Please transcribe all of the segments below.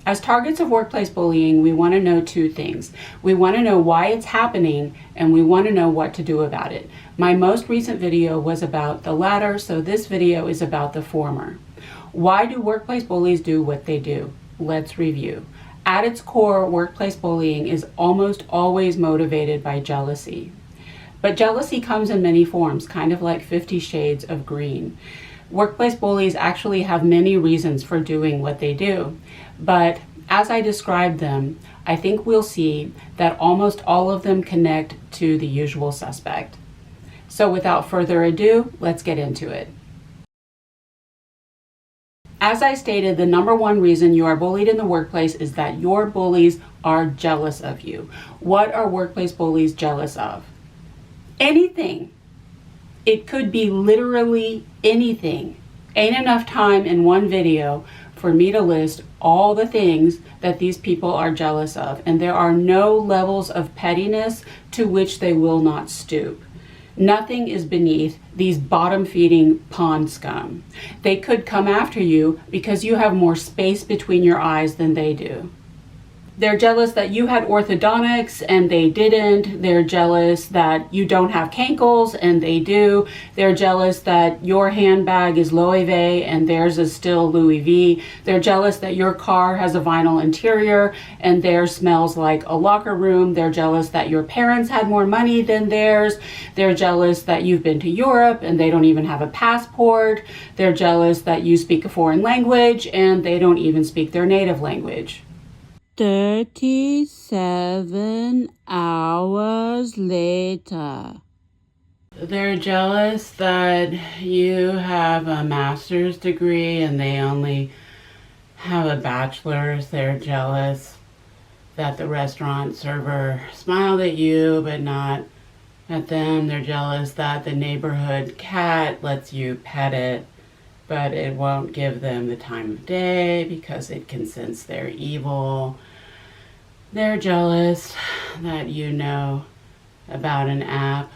As targets of workplace bullying, we want to know two things. We want to know why it's happening, and we want to know what to do about it. My most recent video was about the latter, so this video is about the former. Why do workplace bullies do what they do? Let's review. At its core, workplace bullying is almost always motivated by jealousy. But jealousy comes in many forms, kind of like 50 Shades of Green. Workplace bullies actually have many reasons for doing what they do. But as I describe them, I think we'll see that almost all of them connect to the usual suspect. So without further ado, let's get into it. As I stated, the number one reason you are bullied in the workplace is that your bullies are jealous of you. What are workplace bullies jealous of? Anything. It could be literally anything. Ain't enough time in one video for me to list all the things that these people are jealous of, and there are no levels of pettiness to which they will not stoop. Nothing is beneath these bottom-feeding pond scum. They could come after you because you have more space between your eyes than they do. They're jealous that you had orthodontics and they didn't. They're jealous that you don't have cankles and they do. They're jealous that your handbag is Loewe and theirs is still Louis V. They're jealous that your car has a vinyl interior and theirs smells like a locker room. They're jealous that your parents had more money than theirs. They're jealous that you've been to Europe and they don't even have a passport. They're jealous that you speak a foreign language and they don't even speak their native language. 37 hours later. They're jealous that you have a master's degree and they only have a bachelor's. They're jealous that the restaurant server smiled at you but not at them. They're jealous that the neighborhood cat lets you pet it, but it won't give them the time of day because it can sense they're evil. They're jealous that you know about an app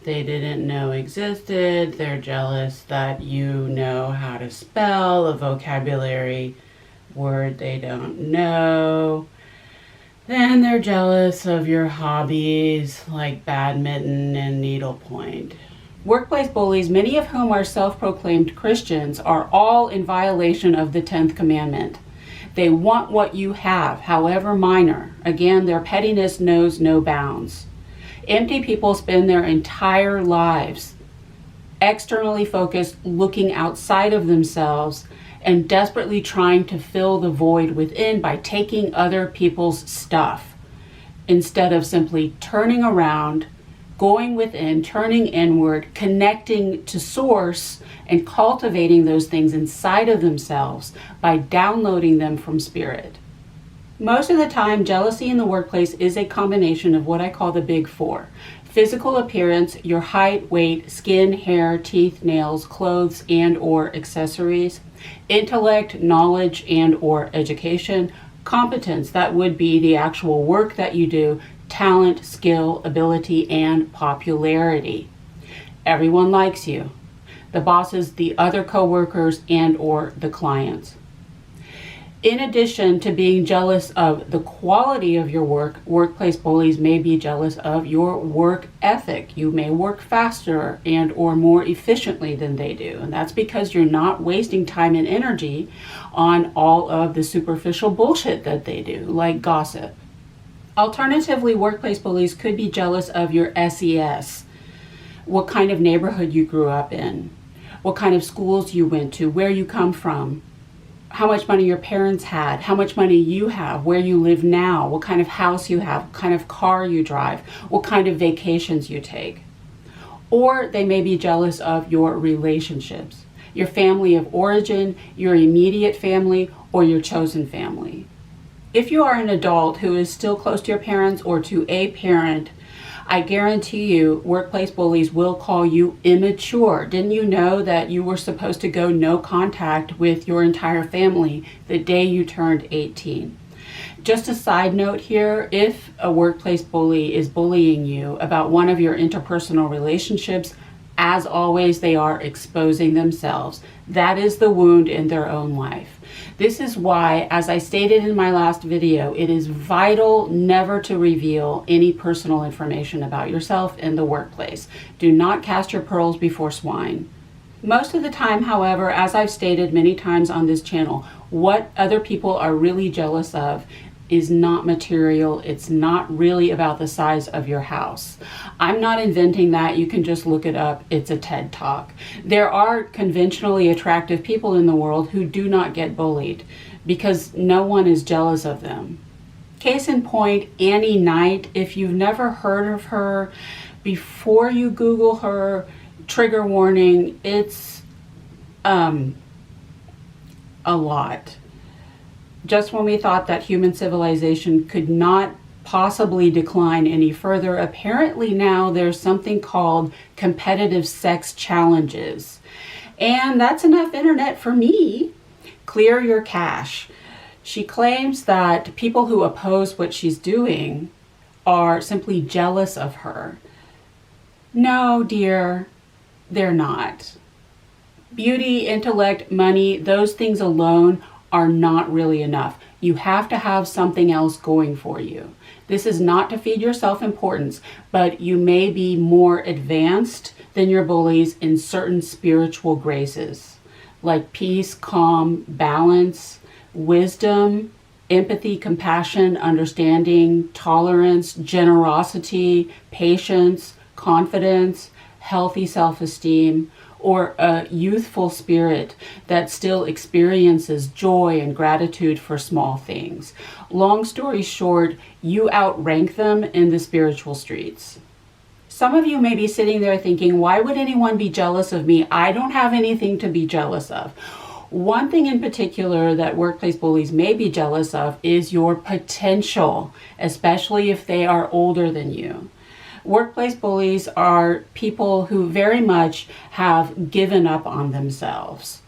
they didn't know existed. They're jealous that you know how to spell a vocabulary word they don't know. Then they're jealous of your hobbies like badminton and needlepoint. Workplace bullies, many of whom are self-proclaimed Christians, are all in violation of the 10th commandment. They want what you have, however minor. Again, their pettiness knows no bounds. Empty people spend their entire lives externally focused, looking outside of themselves and desperately trying to fill the void within by taking other people's stuff instead of simply turning around, going within, turning inward, connecting to source, and cultivating those things inside of themselves by downloading them from spirit. Most of the time, jealousy in the workplace is a combination of what I call the big four. Physical appearance, your height, weight, skin, hair, teeth, nails, clothes, and or accessories. Intellect, knowledge, and or education. Competence, that would be the actual work that you do. Talent, skill, ability, and popularity. Everyone likes you. The bosses, the other coworkers, and or the clients. In addition to being jealous of the quality of your work, workplace bullies may be jealous of your work ethic. You may work faster and or more efficiently than they do. And that's because you're not wasting time and energy on all of the superficial bullshit that they do, like gossip. Alternatively, workplace bullies could be jealous of your SES, what kind of neighborhood you grew up in, what kind of schools you went to, where you come from, how much money your parents had, how much money you have, where you live now, what kind of house you have, what kind of car you drive, what kind of vacations you take. Or they may be jealous of your relationships, your family of origin, your immediate family, or your chosen family. If you are an adult who is still close to your parents or to a parent, I guarantee you workplace bullies will call you immature. Didn't you know that you were supposed to go no contact with your entire family the day you turned 18? Just a side note here, if a workplace bully is bullying you about one of your interpersonal relationships, as always, they are exposing themselves. That is the wound in their own life. This is why, as I stated in my last video, it is vital never to reveal any personal information about yourself in the workplace. Do not cast your pearls before swine. Most of the time, however, as I've stated many times on this channel, what other people are really jealous of is not material. It's not really about the size of your house. I'm not inventing that. You can just look it up. It's a TED Talk. There are conventionally attractive people in the world who do not get bullied because no one is jealous of them. Case in point, Annie Knight. If you've never heard of her, before you Google her, trigger warning, it's a lot. Just when we thought that human civilization could not possibly decline any further, apparently now there's something called competitive sex challenges. And that's enough internet for me. Clear your cache. She claims that people who oppose what she's doing are simply jealous of her. No, dear, they're not. Beauty, intellect, money, those things alone are not really enough. You have to have something else going for you. This is not to feed your self-importance, but you may be more advanced than your bullies in certain spiritual graces, like peace, calm, balance, wisdom, empathy, compassion, understanding, tolerance, generosity, patience, confidence, healthy self-esteem, or a youthful spirit that still experiences joy and gratitude for small things. Long story short, you outrank them in the spiritual streets. Some of you may be sitting there thinking, why would anyone be jealous of me? I don't have anything to be jealous of. One thing in particular that workplace bullies may be jealous of is your potential, especially if they are older than you. Workplace bullies are people who very much have given up on themselves.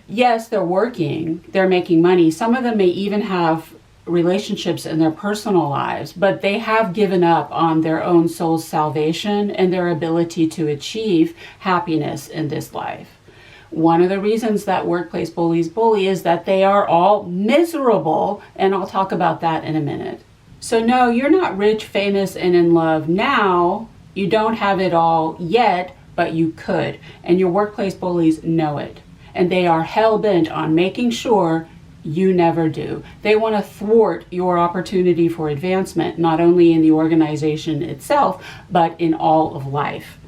Yes, they're working, they're making money. Some of them may even have relationships in their personal lives, but they have given up on their own soul's salvation and their ability to achieve happiness in this life. One of the reasons that workplace bullies bully is that they are all miserable, and I'll talk about that in a minute. So no, you're not rich, famous, and in love now. You don't have it all yet, but you could. And your workplace bullies know it. And they are hell-bent on making sure you never do. They want to thwart your opportunity for advancement, not only in the organization itself, but in all of life.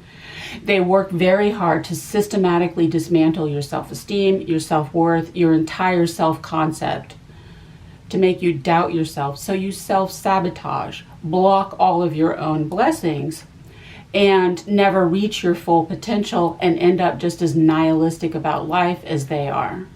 They work very hard to systematically dismantle your self-esteem, your self-worth, your entire self-concept, to make you doubt yourself, so you self-sabotage, block all of your own blessings, and never reach your full potential and end up just as nihilistic about life as they are.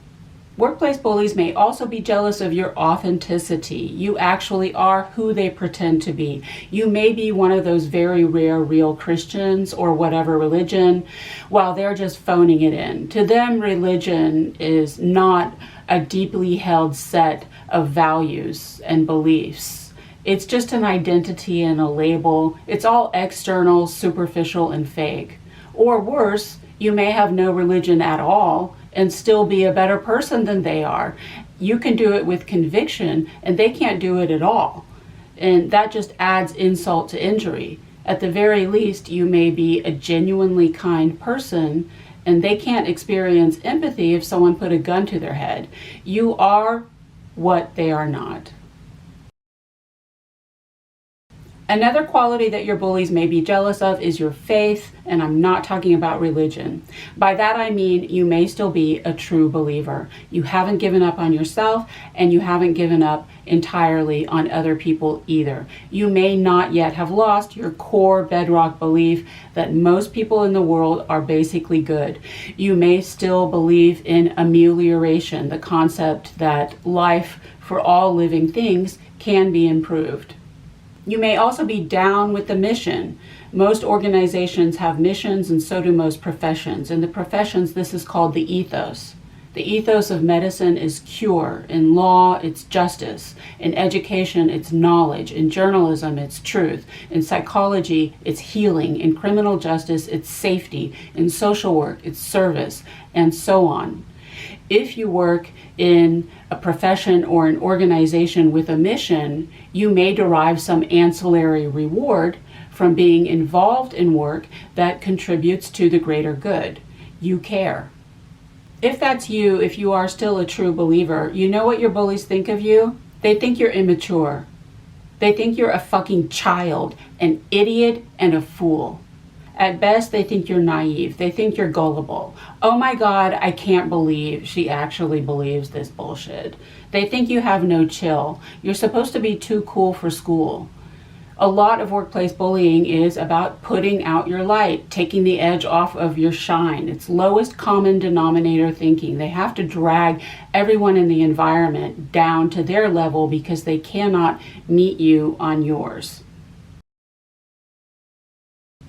Workplace bullies may also be jealous of your authenticity. You actually are who they pretend to be. You may be one of those very rare real Christians or whatever religion, while they're just phoning it in. To them, religion is not a deeply held set of values and beliefs. It's just an identity and a label. It's all external, superficial, and fake. Or worse, you may have no religion at all and still be a better person than they are. You can do it with conviction, and they can't do it at all. And that just adds insult to injury. At the very least, you may be a genuinely kind person, and they can't experience empathy if someone put a gun to their head. You are what they are not. Another quality that your bullies may be jealous of is your faith, and I'm not talking about religion. By that I mean you may still be a true believer. You haven't given up on yourself, and you haven't given up entirely on other people either. You may not yet have lost your core bedrock belief that most people in the world are basically good. You may still believe in amelioration, the concept that life for all living things can be improved. You may also be down with the mission. Most organizations have missions, and so do most professions. In the professions, this is called the ethos. The ethos of medicine is cure. In law, it's justice. In education, it's knowledge. In journalism, it's truth. In psychology, it's healing. In criminal justice, it's safety. In social work, it's service, and so on. If you work in a profession or an organization with a mission, you may derive some ancillary reward from being involved in work that contributes to the greater good. You care. If that's you, if you are still a true believer, you know what your bullies think of you? They think you're immature. They think you're a fucking child, an idiot, and a fool. At best, they think you're naive. They think you're gullible. Oh my God, I can't believe she actually believes this bullshit. They think you have no chill. You're supposed to be too cool for school. A lot of workplace bullying is about putting out your light, taking the edge off of your shine. It's lowest common denominator thinking. They have to drag everyone in the environment down to their level because they cannot meet you on yours.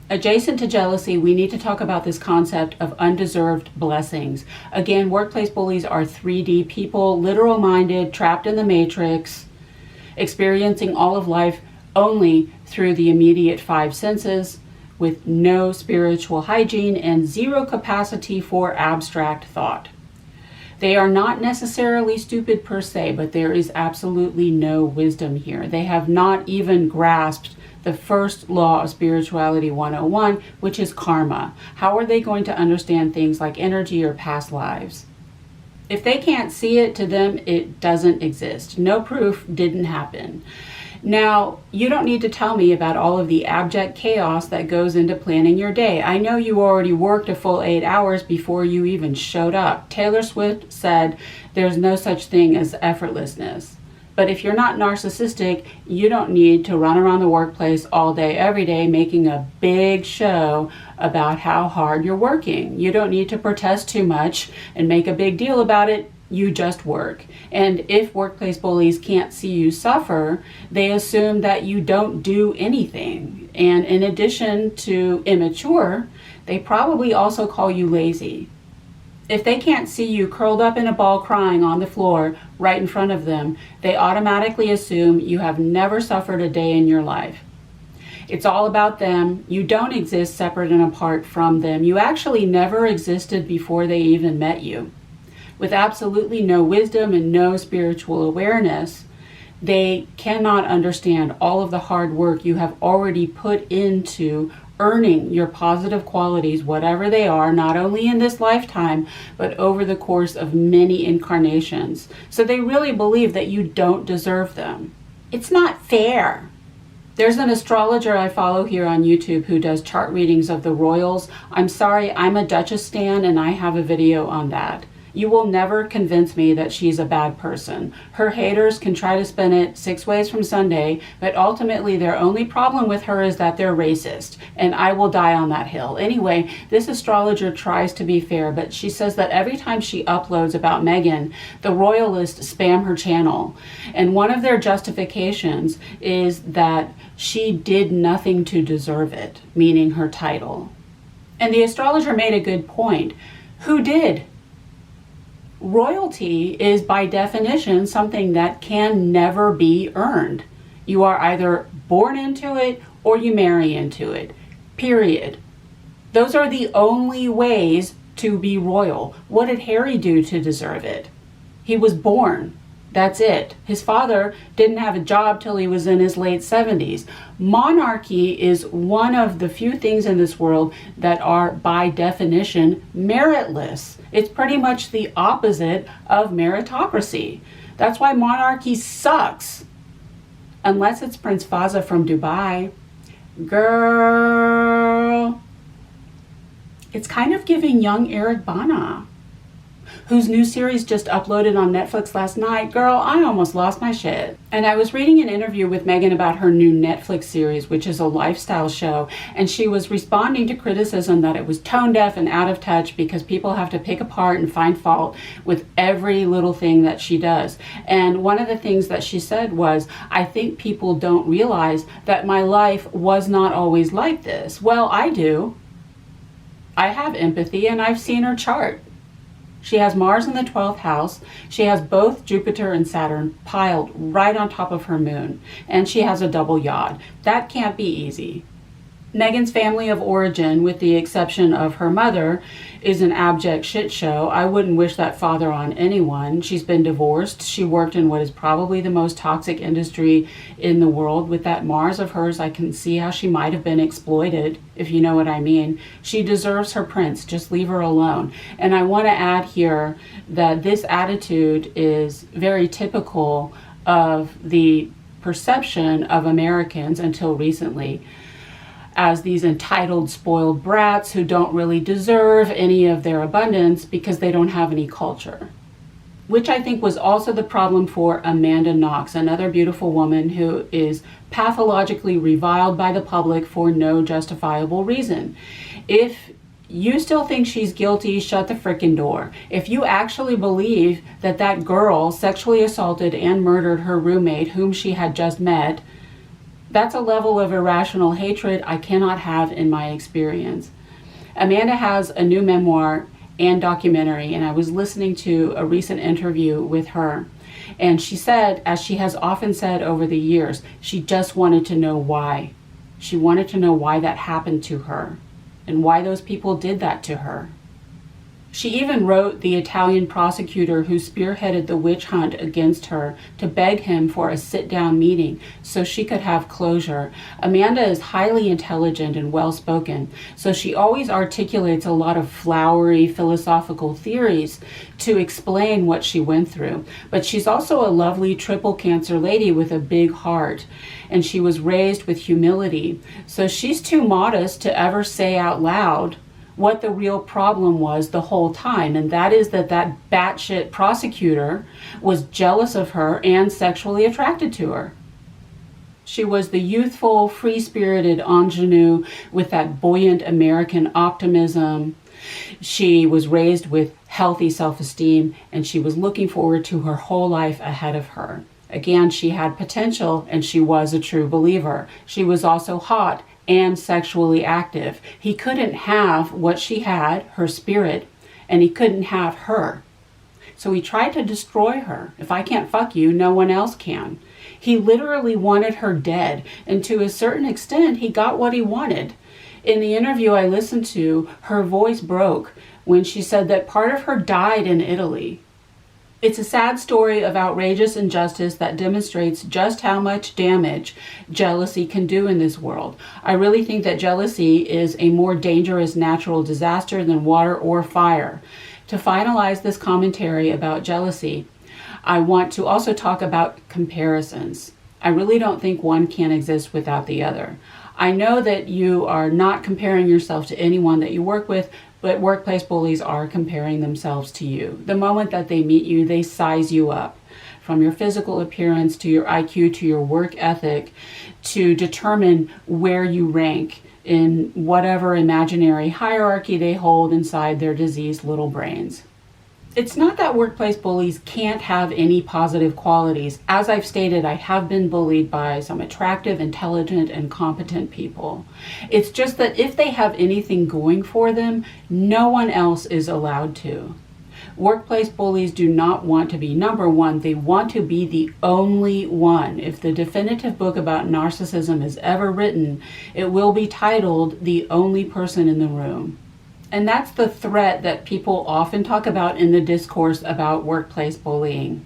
Adjacent to jealousy, we need to talk about this concept of undeserved blessings. Again, workplace bullies are 3D people, literal-minded, trapped in the matrix, experiencing all of life only through the immediate 5 senses, with no spiritual hygiene and zero capacity for abstract thought. They are not necessarily stupid per se, but there is absolutely no wisdom here. They have not even grasped the first law of spirituality 101, which is karma. How are they going to understand things like energy or past lives? If they can't see it, to them, it doesn't exist. No proof, didn't happen. Now, you don't need to tell me about all of the abject chaos that goes into planning your day. I know you already worked a full 8 hours before you even showed up. Taylor Swift said there's no such thing as effortlessness. But if you're not narcissistic, you don't need to run around the workplace all day, every day, making a big show about how hard you're working. You don't need to protest too much and make a big deal about it. You just work. And if workplace bullies can't see you suffer, they assume that you don't do anything. And in addition to immature, they probably also call you lazy. If they can't see you curled up in a ball crying on the floor right in front of them, they automatically assume you have never suffered a day in your life. It's all about them. You don't exist separate and apart from them. You actually never existed before they even met you. With absolutely no wisdom and no spiritual awareness, they cannot understand all of the hard work you have already put into earning your positive qualities, whatever they are, not only in this lifetime, but over the course of many incarnations. So they really believe that you don't deserve them. It's not fair. There's an astrologer I follow here on YouTube who does chart readings of the royals. I'm sorry, I'm a Duchess stan and I have a video on that. You will never convince me that she's a bad person. Her haters can try to spin it 6 ways from Sunday, but ultimately their only problem with her is that they're racist, and I will die on that hill. Anyway, this astrologer tries to be fair, but she says that every time she uploads about Meghan, the royalists spam her channel. And one of their justifications is that she did nothing to deserve it, meaning her title. And the astrologer made a good point. Who did? Royalty is by definition something that can never be earned. You are either born into it or you marry into it, period. Those are the only ways to be royal. What did Harry do to deserve it? He was born. That's it. His father didn't have a job till he was in his late 70s. Monarchy is one of the few things in this world that are, by definition, meritless. It's pretty much the opposite of meritocracy. That's why monarchy sucks. Unless it's Prince Fazza from Dubai. Girl. It's kind of giving young Eric Bana, whose new series just uploaded on Netflix last night. Girl, I almost lost my shit. And I was reading an interview with Meghan about her new Netflix series, which is a lifestyle show, and she was responding to criticism that it was tone deaf and out of touch because people have to pick apart and find fault with every little thing that she does. And one of the things that she said was, I think people don't realize that my life was not always like this. Well, I do. I have empathy and I've seen her chart. She has Mars in the 12th house. She has both Jupiter and Saturn piled right on top of her moon. And she has a double yod. That can't be easy. Megan's family of origin, with the exception of her mother, is an abject shit show. I wouldn't wish that father on anyone. She's been divorced. She worked in what is probably the most toxic industry in the world. With that Mars of hers, I can see how she might have been exploited, if you know what I mean. She deserves her prince. Just leave her alone. And I want to add here that this attitude is very typical of the perception of Americans until recently, as these entitled, spoiled brats who don't really deserve any of their abundance because they don't have any culture. Which I think was also the problem for Amanda Knox, another beautiful woman who is pathologically reviled by the public for no justifiable reason. If you still think she's guilty, shut the frickin' door. If you actually believe that that girl sexually assaulted and murdered her roommate whom she had just met, that's a level of irrational hatred I cannot have in my experience. Amanda has a new memoir and documentary, and I was listening to a recent interview with her. And she said, as she has often said over the years, she just wanted to know why. She wanted to know why that happened to her and why those people did that to her. She even wrote the Italian prosecutor who spearheaded the witch hunt against her to beg him for a sit-down meeting so she could have closure. Amanda is highly intelligent and well-spoken, so she always articulates a lot of flowery philosophical theories to explain what she went through. But she's also a lovely triple cancer lady with a big heart, and she was raised with humility. So she's too modest to ever say out loud what the real problem was the whole time, and that is that that batshit prosecutor was jealous of her and sexually attracted to her. She was the youthful, free-spirited ingenue with that buoyant American optimism. She was raised with healthy self-esteem, and she was looking forward to her whole life ahead of her. Again, she had potential, and she was a true believer. She was also hot and sexually active. He couldn't have what she had, her spirit, and he couldn't have her. So he tried to destroy her. If I can't fuck you, no one else can. He literally wanted her dead, and to a certain extent, he got what he wanted. In the interview I listened to, her voice broke when she said that part of her died in Italy. It's a sad story of outrageous injustice that demonstrates just how much damage jealousy can do in this world. I really think that jealousy is a more dangerous natural disaster than water or fire. To finalize this commentary about jealousy, I want to also talk about comparisons. I really don't think one can exist without the other. I know that you are not comparing yourself to anyone that you work with, but workplace bullies are comparing themselves to you. The moment that they meet you, they size you up, from your physical appearance to your IQ to your work ethic, to determine where you rank in whatever imaginary hierarchy they hold inside their diseased little brains. It's not that workplace bullies can't have any positive qualities. As I've stated, I have been bullied by some attractive, intelligent, and competent people. It's just that if they have anything going for them, no one else is allowed to. Workplace bullies do not want to be number one. They want to be the only one. If the definitive book about narcissism is ever written, it will be titled The Only Person in the Room. And that's the threat that people often talk about in the discourse about workplace bullying.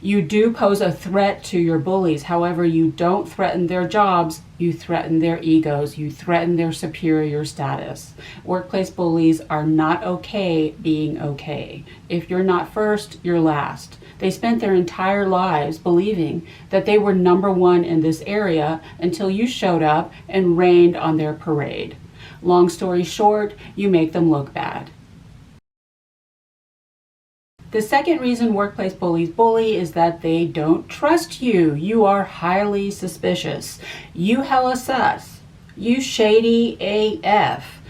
You do pose a threat to your bullies. However, you don't threaten their jobs, you threaten their egos, you threaten their superior status. Workplace bullies are not okay being okay. If you're not first, you're last. They spent their entire lives believing that they were number one in this area until you showed up and rained on their parade. Long story short, you make them look bad. The second reason workplace bullies bully is that they don't trust you. You are highly suspicious. You hella sus. You shady AF.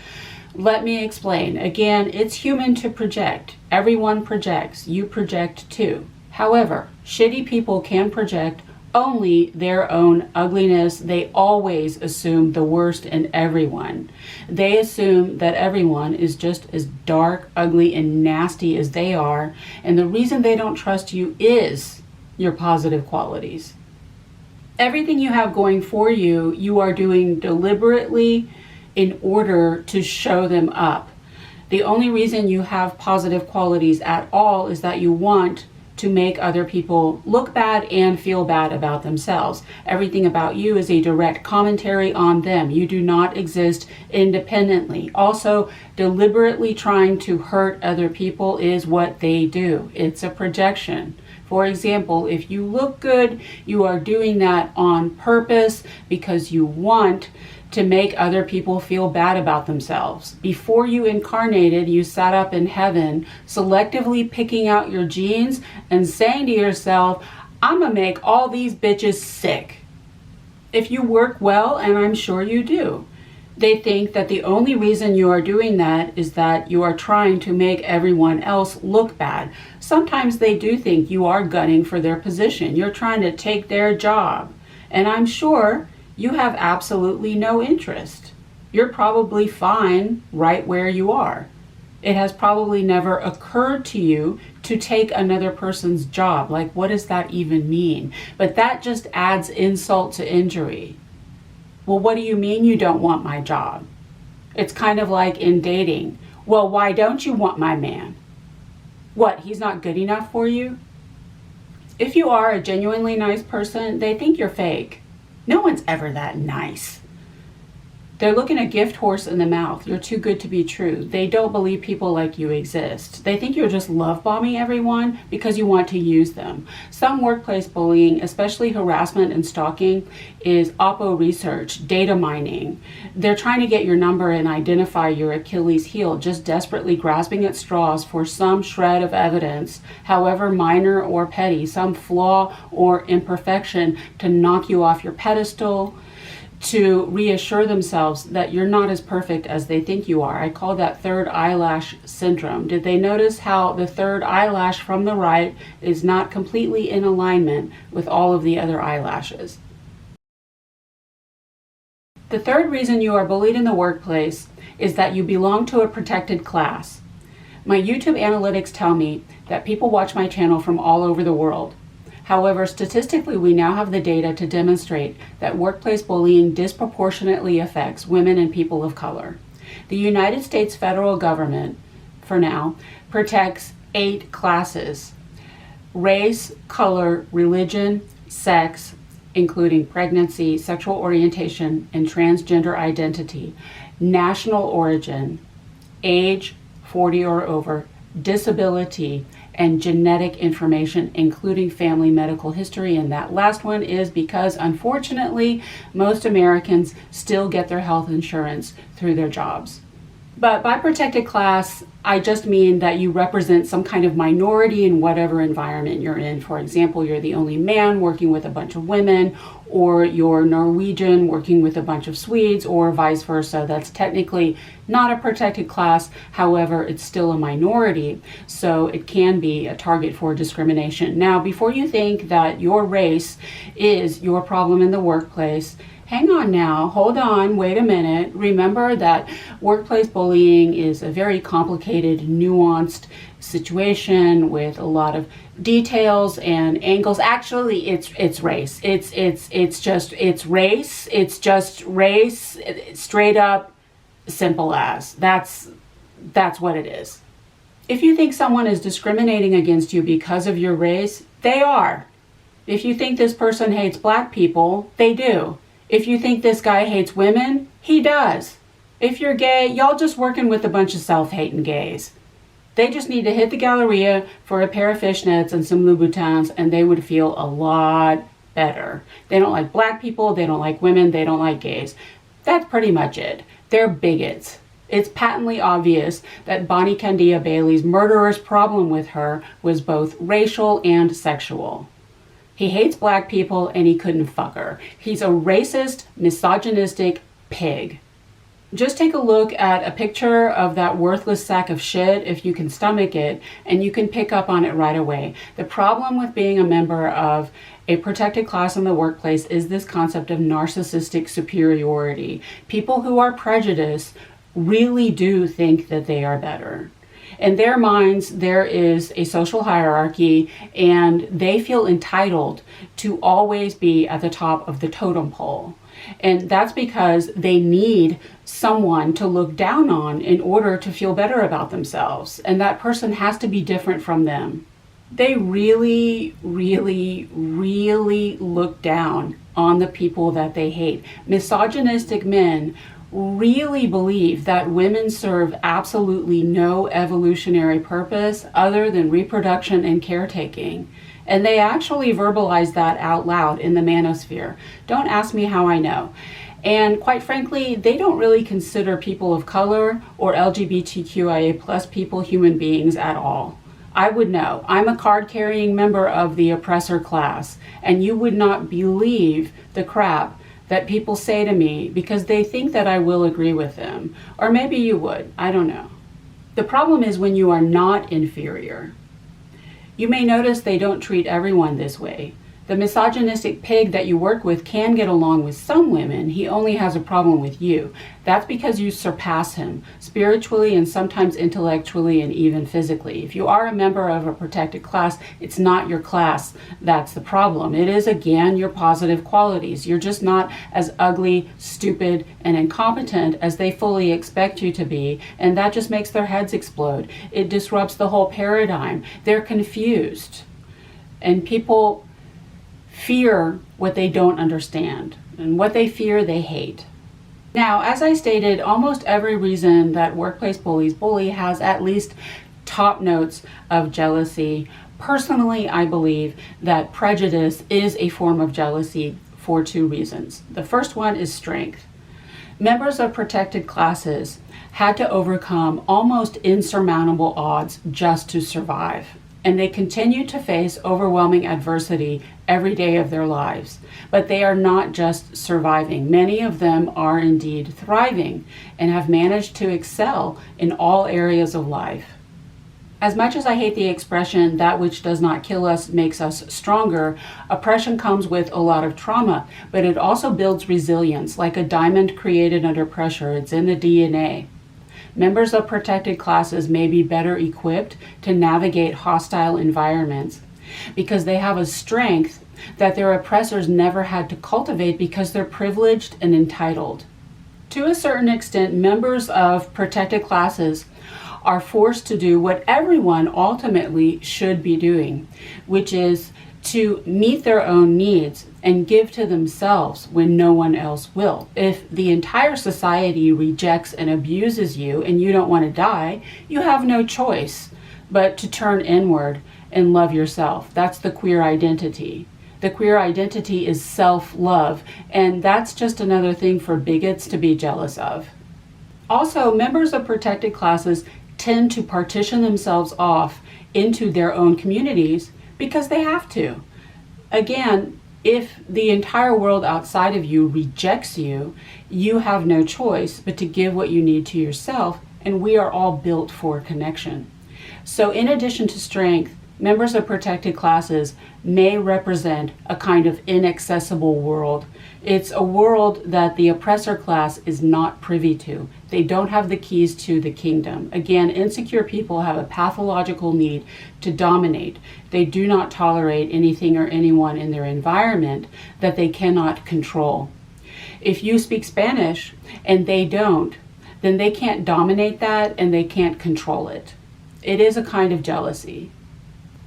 Let me explain. Again, it's human to project. Everyone projects. You project too. However, shitty people can project only their own ugliness. They always assume the worst in everyone. They assume that everyone is just as dark, ugly, and nasty as they are, and the reason they don't trust you is your positive qualities. Everything you have going for you, you are doing deliberately in order to show them up. The only reason you have positive qualities at all is that you want to make other people look bad and feel bad about themselves. Everything about you is a direct commentary on them. You do not exist independently. Also, deliberately trying to hurt other people is what they do. It's a projection. For example, if you look good, you are doing that on purpose because you want to make other people feel bad about themselves. Before you incarnated, you sat up in heaven, selectively picking out your genes and saying to yourself, I'm gonna make all these bitches sick. If you work well, and I'm sure you do, they think that the only reason you are doing that is that you are trying to make everyone else look bad. Sometimes they do think you are gunning for their position. You're trying to take their job. And I'm sure you have absolutely no interest. You're probably fine right where you are. It has probably never occurred to you to take another person's job. Like, what does that even mean? But that just adds insult to injury. Well, what do you mean you don't want my job? It's kind of like in dating. Well, why don't you want my man? What, he's not good enough for you? If you are a genuinely nice person, they think you're fake. No one's ever that nice. They're looking a gift horse in the mouth. You're too good to be true. They don't believe people like you exist. They think you're just love bombing everyone because you want to use them. Some workplace bullying, especially harassment and stalking, is oppo research, data mining. They're trying to get your number and identify your Achilles heel, just desperately grasping at straws for some shred of evidence, however minor or petty, some flaw or imperfection to knock you off your pedestal, to reassure themselves that you're not as perfect as they think you are. I call that third eyelash syndrome. Did they notice how the third eyelash from the right is not completely in alignment with all of the other eyelashes? The third reason you are bullied in the workplace is that you belong to a protected class. My YouTube analytics tell me that people watch my channel from all over the world. However, statistically, we now have the data to demonstrate that workplace bullying disproportionately affects women and people of color. The United States federal government, for now, protects 8 classes: race, color, religion, sex, including pregnancy, sexual orientation, and transgender identity, national origin, age, 40 or over, disability, and genetic information, including family medical history. And that last one is because, unfortunately, most Americans still get their health insurance through their jobs. But by protected class, I just mean that you represent some kind of minority in whatever environment you're in. For example, you're the only man working with a bunch of women, or you're Norwegian working with a bunch of Swedes, or vice versa. That's technically not a protected class. However, it's still a minority, so it can be a target for discrimination. Now, before you think that your race is your problem in the workplace, hang on now, hold on, wait a minute. Remember that workplace bullying is a very complicated, nuanced situation with a lot of details and angles. Actually, it's race. It's just race, straight up, simple as. That's what it is. If you think someone is discriminating against you because of your race, they are. If you think this person hates black people, they do. If you think this guy hates women, he does. If you're gay, y'all just working with a bunch of self-hating gays. They just need to hit the Galleria for a pair of fishnets and some Louboutins, and they would feel a lot better. They don't like black people, they don't like women, they don't like gays. That's pretty much it. They're bigots. It's patently obvious that Bonnie Candia Bailey's murderous problem with her was both racial and sexual. He hates black people and he couldn't fuck her. He's a racist, misogynistic pig. Just take a look at a picture of that worthless sack of shit, if you can stomach it, and you can pick up on it right away. The problem with being a member of a protected class in the workplace is this concept of narcissistic superiority. People who are prejudiced really do think that they are better. In their minds, there is a social hierarchy, and they feel entitled to always be at the top of the totem pole. And that's because they need someone to look down on in order to feel better about themselves. And that person has to be different from them. They really, really, really look down on the people that they hate. Misogynistic men really believe that women serve absolutely no evolutionary purpose other than reproduction and caretaking. And they actually verbalize that out loud in the manosphere. Don't ask me how I know. And quite frankly, they don't really consider people of color or LGBTQIA plus people human beings at all. I would know. I'm a card-carrying member of the oppressor class, and you would not believe the crap that people say to me because they think that I will agree with them. Or maybe you would, I don't know. The problem is when you are not inferior. You may notice they don't treat everyone this way. The misogynistic pig that you work with can get along with some women. He only has a problem with you. That's because you surpass him spiritually and sometimes intellectually and even physically. If you are a member of a protected class, it's not your class that's the problem. It is, again, your positive qualities. You're just not as ugly, stupid, and incompetent as they fully expect you to be, and that just makes their heads explode. It disrupts the whole paradigm. They're confused. And people fear what they don't understand, and what they fear they hate. Now, as I stated, almost every reason that workplace bullies bully has at least top notes of jealousy. Personally, I believe that prejudice is a form of jealousy for two reasons. The first one is strength. Members of protected classes had to overcome almost insurmountable odds just to survive. And they continue to face overwhelming adversity every day of their lives. But they are not just surviving. Many of them are indeed thriving and have managed to excel in all areas of life. As much as I hate the expression, that which does not kill us makes us stronger, oppression comes with a lot of trauma, but it also builds resilience, like a diamond created under pressure. It's in the DNA. Members of protected classes may be better equipped to navigate hostile environments because they have a strength that their oppressors never had to cultivate because they're privileged and entitled. To a certain extent, members of protected classes are forced to do what everyone ultimately should be doing, which is to meet their own needs and give to themselves when no one else will. If the entire society rejects and abuses you and you don't want to die, you have no choice but to turn inward and love yourself. That's the queer identity. The queer identity is self-love, and that's just another thing for bigots to be jealous of. Also, members of protected classes tend to partition themselves off into their own communities because they have to. Again, if the entire world outside of you rejects you, you have no choice but to give what you need to yourself, and we are all built for connection. So in addition to strength, members of protected classes may represent a kind of inaccessible world. It's a world that the oppressor class is not privy to. They don't have the keys to the kingdom. Again, insecure people have a pathological need to dominate. They do not tolerate anything or anyone in their environment that they cannot control. If you speak Spanish and they don't, then they can't dominate that and they can't control it. It is a kind of jealousy.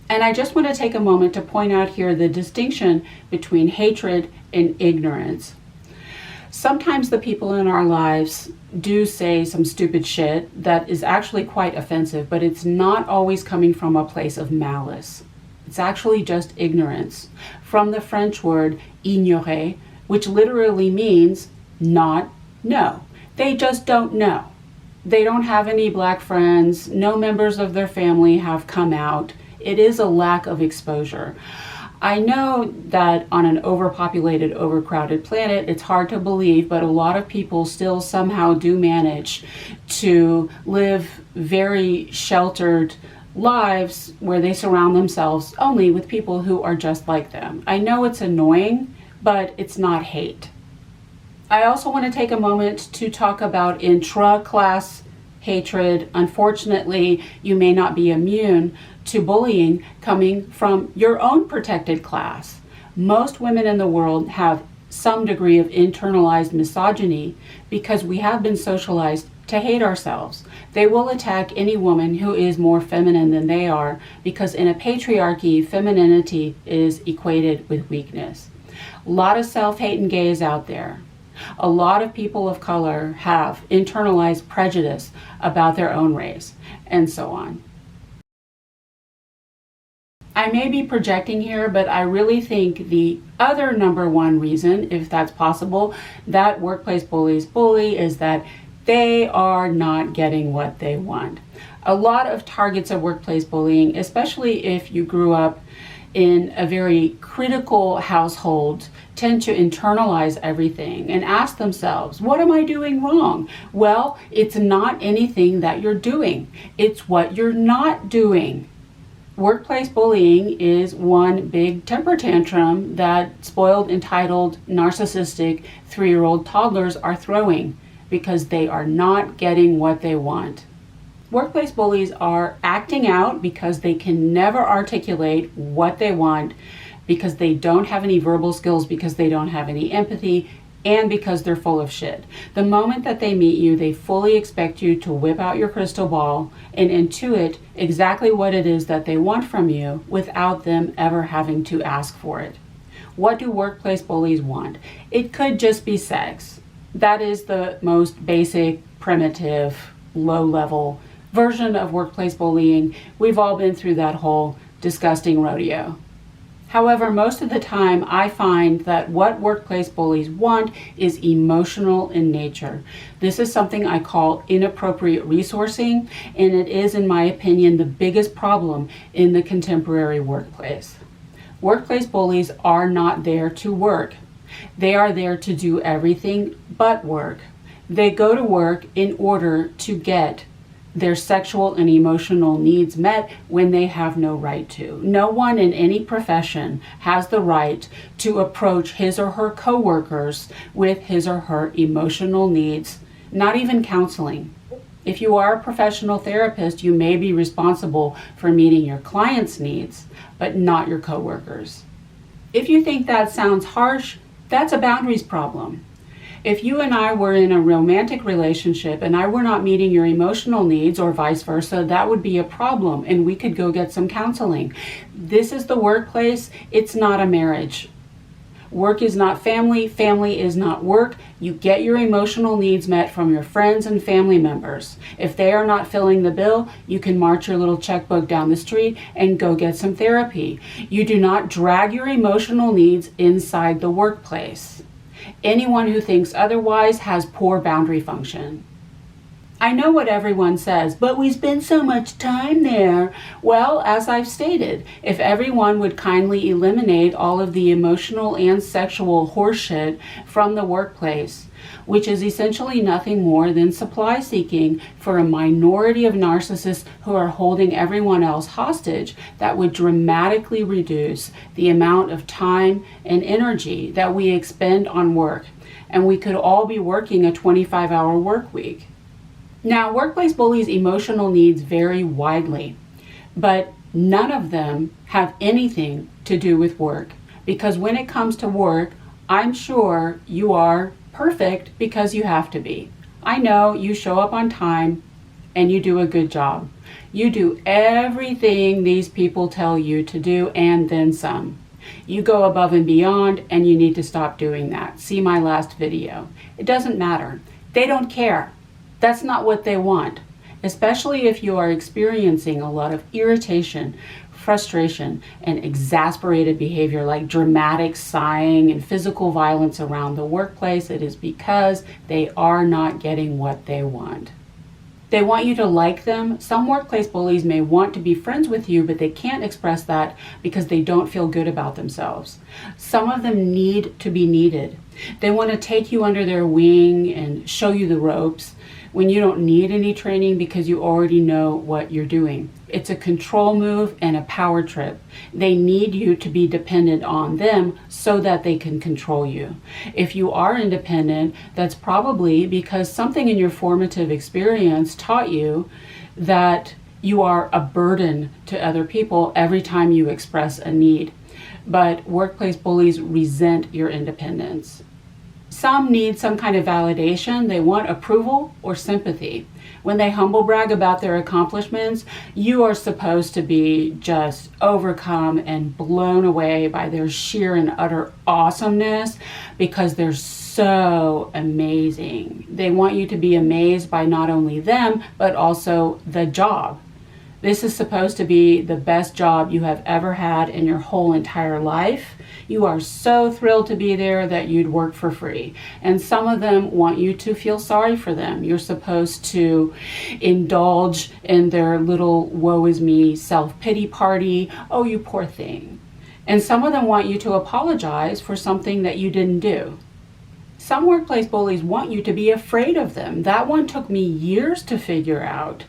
And I just want to take a moment to point out here the distinction between hatred and ignorance. Sometimes the people in our lives do say some stupid shit that is actually quite offensive, but it's not always coming from a place of malice. It's actually just ignorance, from the French word ignorer, which literally means not know. They just don't know. They don't have any black friends. No members of their family have come out. It is a lack of exposure. I know that on an overpopulated, overcrowded planet, it's hard to believe, but a lot of people still somehow do manage to live very sheltered lives where they surround themselves only with people who are just like them. I know it's annoying, but it's not hate. I also want to take a moment to talk about intra-class hatred. Unfortunately, you may not be immune to bullying coming from your own protected class. Most women in the world have some degree of internalized misogyny because we have been socialized to hate ourselves. They will attack any woman who is more feminine than they are because in a patriarchy, femininity is equated with weakness. A lot of self-hate and gaze out there. A lot of people of color have internalized prejudice about their own race, and so on. I may be projecting here, but I really think the other number one reason, if that's possible, that workplace bullies bully is that they are not getting what they want. A lot of targets of workplace bullying, especially if you grew up in a very critical household, tend to internalize everything and ask themselves, what am I doing wrong? Well, it's not anything that you're doing. It's what you're not doing. Workplace bullying is one big temper tantrum that spoiled, entitled, narcissistic 3-year-old toddlers are throwing because they are not getting what they want. Workplace bullies are acting out because they can never articulate what they want, because they don't have any verbal skills, because they don't have any empathy, and because they're full of shit. The moment that they meet you, they fully expect you to whip out your crystal ball and intuit exactly what it is that they want from you without them ever having to ask for it. What do workplace bullies want? It could just be sex. That is the most basic, primitive, low-level version of workplace bullying. We've all been through that whole disgusting rodeo. However, most of the time I find that what workplace bullies want is emotional in nature. This is something I call inappropriate resourcing, and it is, in my opinion, the biggest problem in the contemporary workplace. Workplace bullies are not there to work. They are there to do everything but work. They go to work in order to get their sexual and emotional needs met when they have no right to. No one in any profession has the right to approach his or her coworkers with his or her emotional needs, not even counseling. If you are a professional therapist, you may be responsible for meeting your client's needs, but not your coworkers. If you think that sounds harsh, that's a boundaries problem. If you and I were in a romantic relationship and I were not meeting your emotional needs or vice versa, that would be a problem and we could go get some counseling. This is the workplace. It's not a marriage. Work is not family. Family is not work. You get your emotional needs met from your friends and family members. If they are not filling the bill, you can march your little checkbook down the street and go get some therapy. You do not drag your emotional needs inside the workplace. Anyone who thinks otherwise has poor boundary function. I know what everyone says, but we spend so much time there. Well, as I've stated, if everyone would kindly eliminate all of the emotional and sexual horseshit from the workplace, which is essentially nothing more than supply seeking for a minority of narcissists who are holding everyone else hostage, that would dramatically reduce the amount of time and energy that we expend on work, and we could all be working a 25-hour work week. Now, workplace bullies' emotional needs vary widely, but none of them have anything to do with work, because when it comes to work, I'm sure you are perfect because you have to be. I know you show up on time and you do a good job. You do everything these people tell you to do and then some. You go above and beyond, and you need to stop doing that. See my last video. It doesn't matter. They don't care. That's not what they want, especially if you are experiencing a lot of irritation, frustration, and exasperated behavior like dramatic sighing and physical violence around the workplace. It is because they are not getting what they want. They want you to like them. Some workplace bullies may want to be friends with you, but they can't express that because they don't feel good about themselves. Some of them need to be needed. They want to take you under their wing and show you the ropes, when you don't need any training because you already know what you're doing. It's a control move and a power trip. They need you to be dependent on them so that they can control you. If you are independent, that's probably because something in your formative experience taught you that you are a burden to other people every time you express a need. But workplace bullies resent your independence. Some need some kind of validation. They want approval or sympathy. When they humble brag about their accomplishments, you are supposed to be just overcome and blown away by their sheer and utter awesomeness because they're so amazing. They want you to be amazed by not only them, but also the job. This is supposed to be the best job you have ever had in your whole entire life. You are so thrilled to be there that you'd work for free. And some of them want you to feel sorry for them. You're supposed to indulge in their little woe is me self-pity party. Oh, you poor thing. And some of them want you to apologize for something that you didn't do. Some workplace bullies want you to be afraid of them. That one took me years to figure out.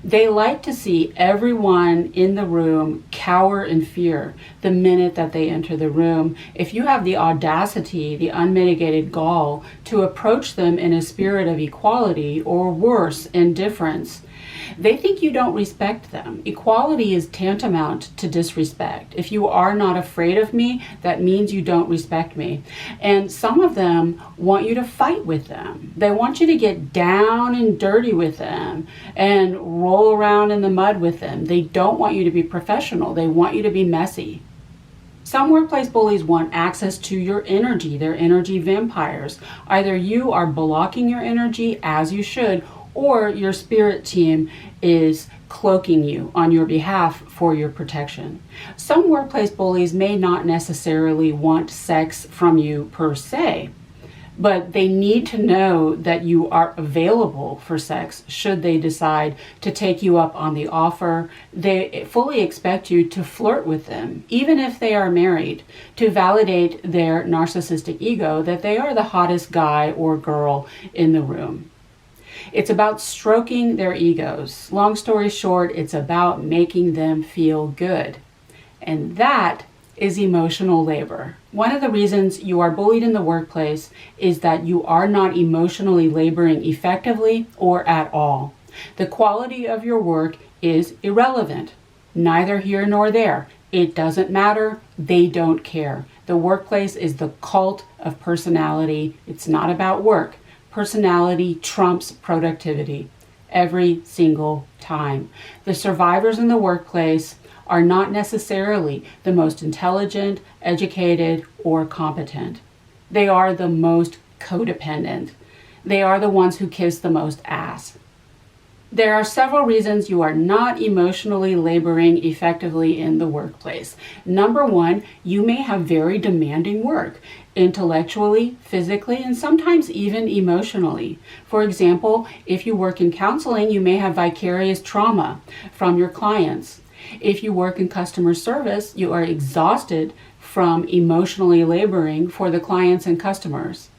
They like to see everyone in the room cower in fear the minute that they enter the room. If you have the audacity, the unmitigated gall to approach them in a spirit of equality or worse, indifference, they think you don't respect them. Equality is tantamount to disrespect. If you are not afraid of me, that means you don't respect me. And some of them want you to fight with them. They want you to get down and dirty with them and roll around in the mud with them. They don't want you to be professional. They want you to be messy. Some workplace bullies want access to your energy. They're energy vampires. Either you are blocking your energy as you should, or your spirit team is cloaking you on your behalf for your protection. Some workplace bullies may not necessarily want sex from you per se, but they need to know that you are available for sex should they decide to take you up on the offer. They fully expect you to flirt with them, even if they are married, to validate their narcissistic ego that they are the hottest guy or girl in the room. It's about stroking their egos. Long story short, it's about making them feel good. And that is emotional labor. One of the reasons you are bullied in the workplace is that you are not emotionally laboring effectively or at all. The quality of your work is irrelevant. Neither here nor there. It doesn't matter. They don't care. The workplace is the cult of personality. It's not about work. Personality trumps productivity every single time. The survivors in the workplace are not necessarily the most intelligent, educated, or competent. They are the most codependent. They are the ones who kiss the most ass. There are several reasons you are not emotionally laboring effectively in the workplace. Number one, you may have very demanding work, intellectually, physically, and sometimes even emotionally. For example, if you work in counseling, you may have vicarious trauma from your clients. If you work in customer service, you are exhausted from emotionally laboring for the clients and customers.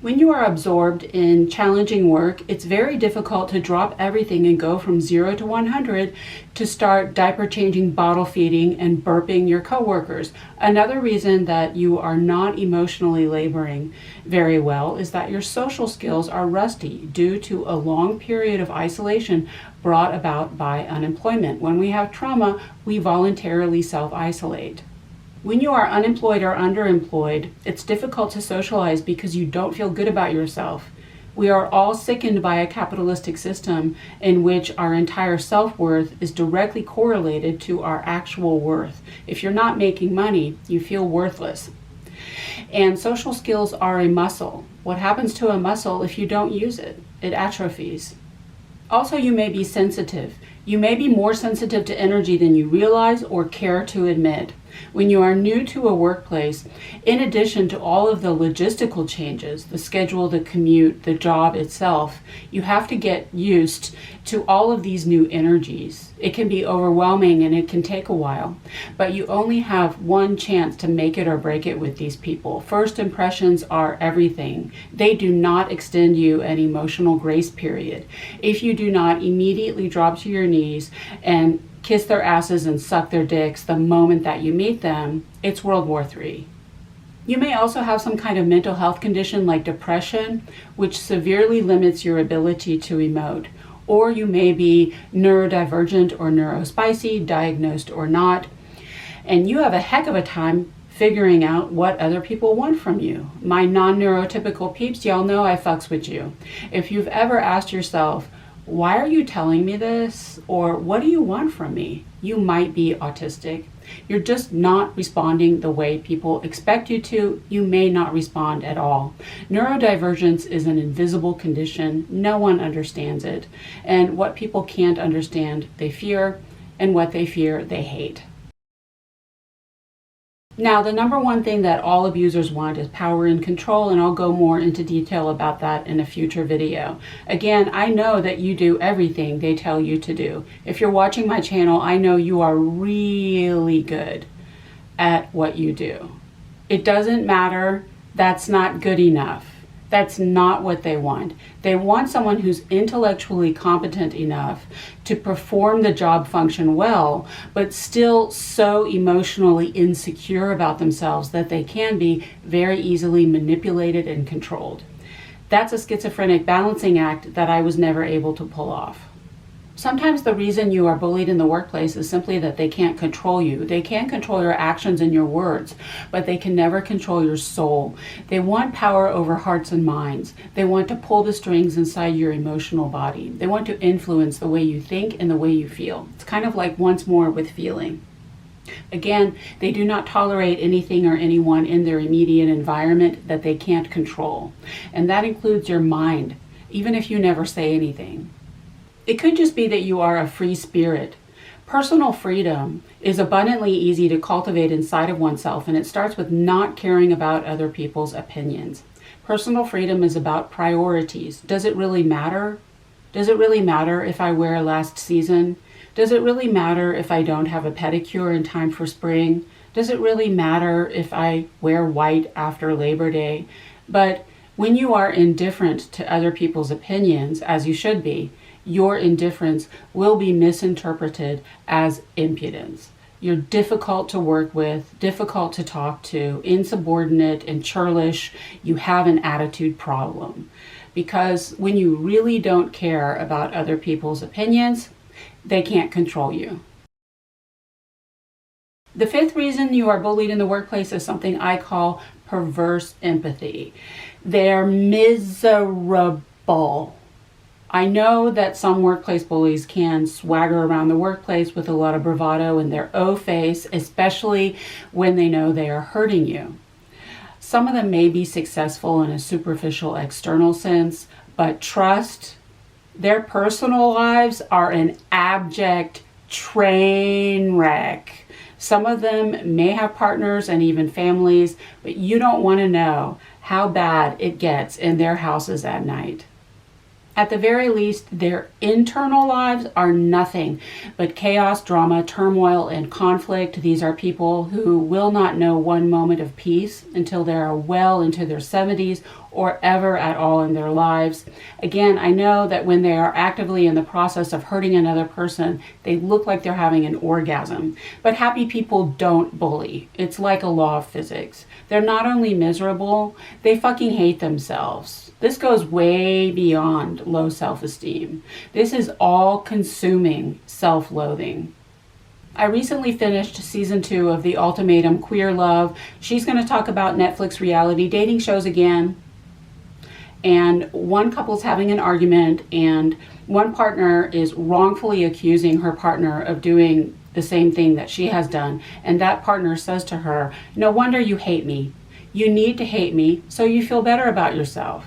When you are absorbed in challenging work, it's very difficult to drop everything and go from 0 to 100 to start diaper changing, bottle feeding, and burping your coworkers. Another reason that you are not emotionally laboring very well is that your social skills are rusty due to a long period of isolation brought about by unemployment. When we have trauma, we voluntarily self-isolate. When you are unemployed or underemployed, it's difficult to socialize because you don't feel good about yourself. We are all sickened by a capitalistic system in which our entire self-worth is directly correlated to our actual worth. If you're not making money, you feel worthless. And social skills are a muscle. What happens to a muscle if you don't use it? It atrophies. Also, you may be sensitive. You may be more sensitive to energy than you realize or care to admit. When you are new to a workplace, in addition to all of the logistical changes, the schedule, the commute, the job itself, you have to get used to all of these new energies. It can be overwhelming and it can take a while, but you only have one chance to make it or break it with these people. First impressions are everything. They do not extend you an emotional grace period. If you do not immediately drop to your knees and kiss their asses and suck their dicks the moment that you meet them, it's World War III. You may also have some kind of mental health condition like depression, which severely limits your ability to emote. Or you may be neurodivergent or neurospicy, diagnosed or not, and you have a heck of a time figuring out what other people want from you. My non-neurotypical peeps, y'all know I fucks with you. If you've ever asked yourself, why are you telling me this? Or what do you want from me? You might be autistic. You're just not responding the way people expect you to. You may not respond at all. Neurodivergence is an invisible condition. No one understands it. And what people can't understand, they fear, and what they fear, they hate. Now, the number one thing that all abusers want is power and control, and I'll go more into detail about that in a future video. Again, I know that you do everything they tell you to do. If you're watching my channel, I know you are really good at what you do. It doesn't matter. That's not good enough. That's not what they want. They want someone who's intellectually competent enough to perform the job function well, but still so emotionally insecure about themselves that they can be very easily manipulated and controlled. That's a schizophrenic balancing act that I was never able to pull off. Sometimes the reason you are bullied in the workplace is simply that they can't control you. They can control your actions and your words, but they can never control your soul. They want power over hearts and minds. They want to pull the strings inside your emotional body. They want to influence the way you think and the way you feel. It's kind of like once more with feeling. Again, they do not tolerate anything or anyone in their immediate environment that they can't control. And that includes your mind, even if you never say anything. It could just be that you are a free spirit. Personal freedom is abundantly easy to cultivate inside of oneself, and it starts with not caring about other people's opinions. Personal freedom is about priorities. Does it really matter? Does it really matter if I wear last season? Does it really matter if I don't have a pedicure in time for spring? Does it really matter if I wear white after Labor Day? But when you are indifferent to other people's opinions, as you should be, your indifference will be misinterpreted as impudence. You're difficult to work with, difficult to talk to, insubordinate and churlish. You have an attitude problem. Because when you really don't care about other people's opinions, they can't control you. The fifth reason you are bullied in the workplace is something I call perverse empathy. They're miserable. I know that some workplace bullies can swagger around the workplace with a lot of bravado in their O face, especially when they know they are hurting you. Some of them may be successful in a superficial external sense, but trust, their personal lives are an abject train wreck. Some of them may have partners and even families, but you don't want to know how bad it gets in their houses at night. At the very least, their internal lives are nothing but chaos, drama, turmoil, and conflict. These are people who will not know one moment of peace until they are well into their 70s or ever at all in their lives. Again, I know that when they are actively in the process of hurting another person, they look like they're having an orgasm. But happy people don't bully. It's like a law of physics. They're not only miserable, they fucking hate themselves. This goes way beyond low self-esteem. This is all-consuming self-loathing. I recently finished season 2 of The Ultimatum Queer Love. She's going to talk about Netflix reality dating shows again. And one couple's having an argument, and one partner is wrongfully accusing her partner of doing the same thing that she has done. And that partner says to her, "No wonder you hate me. You need to hate me so you feel better about yourself."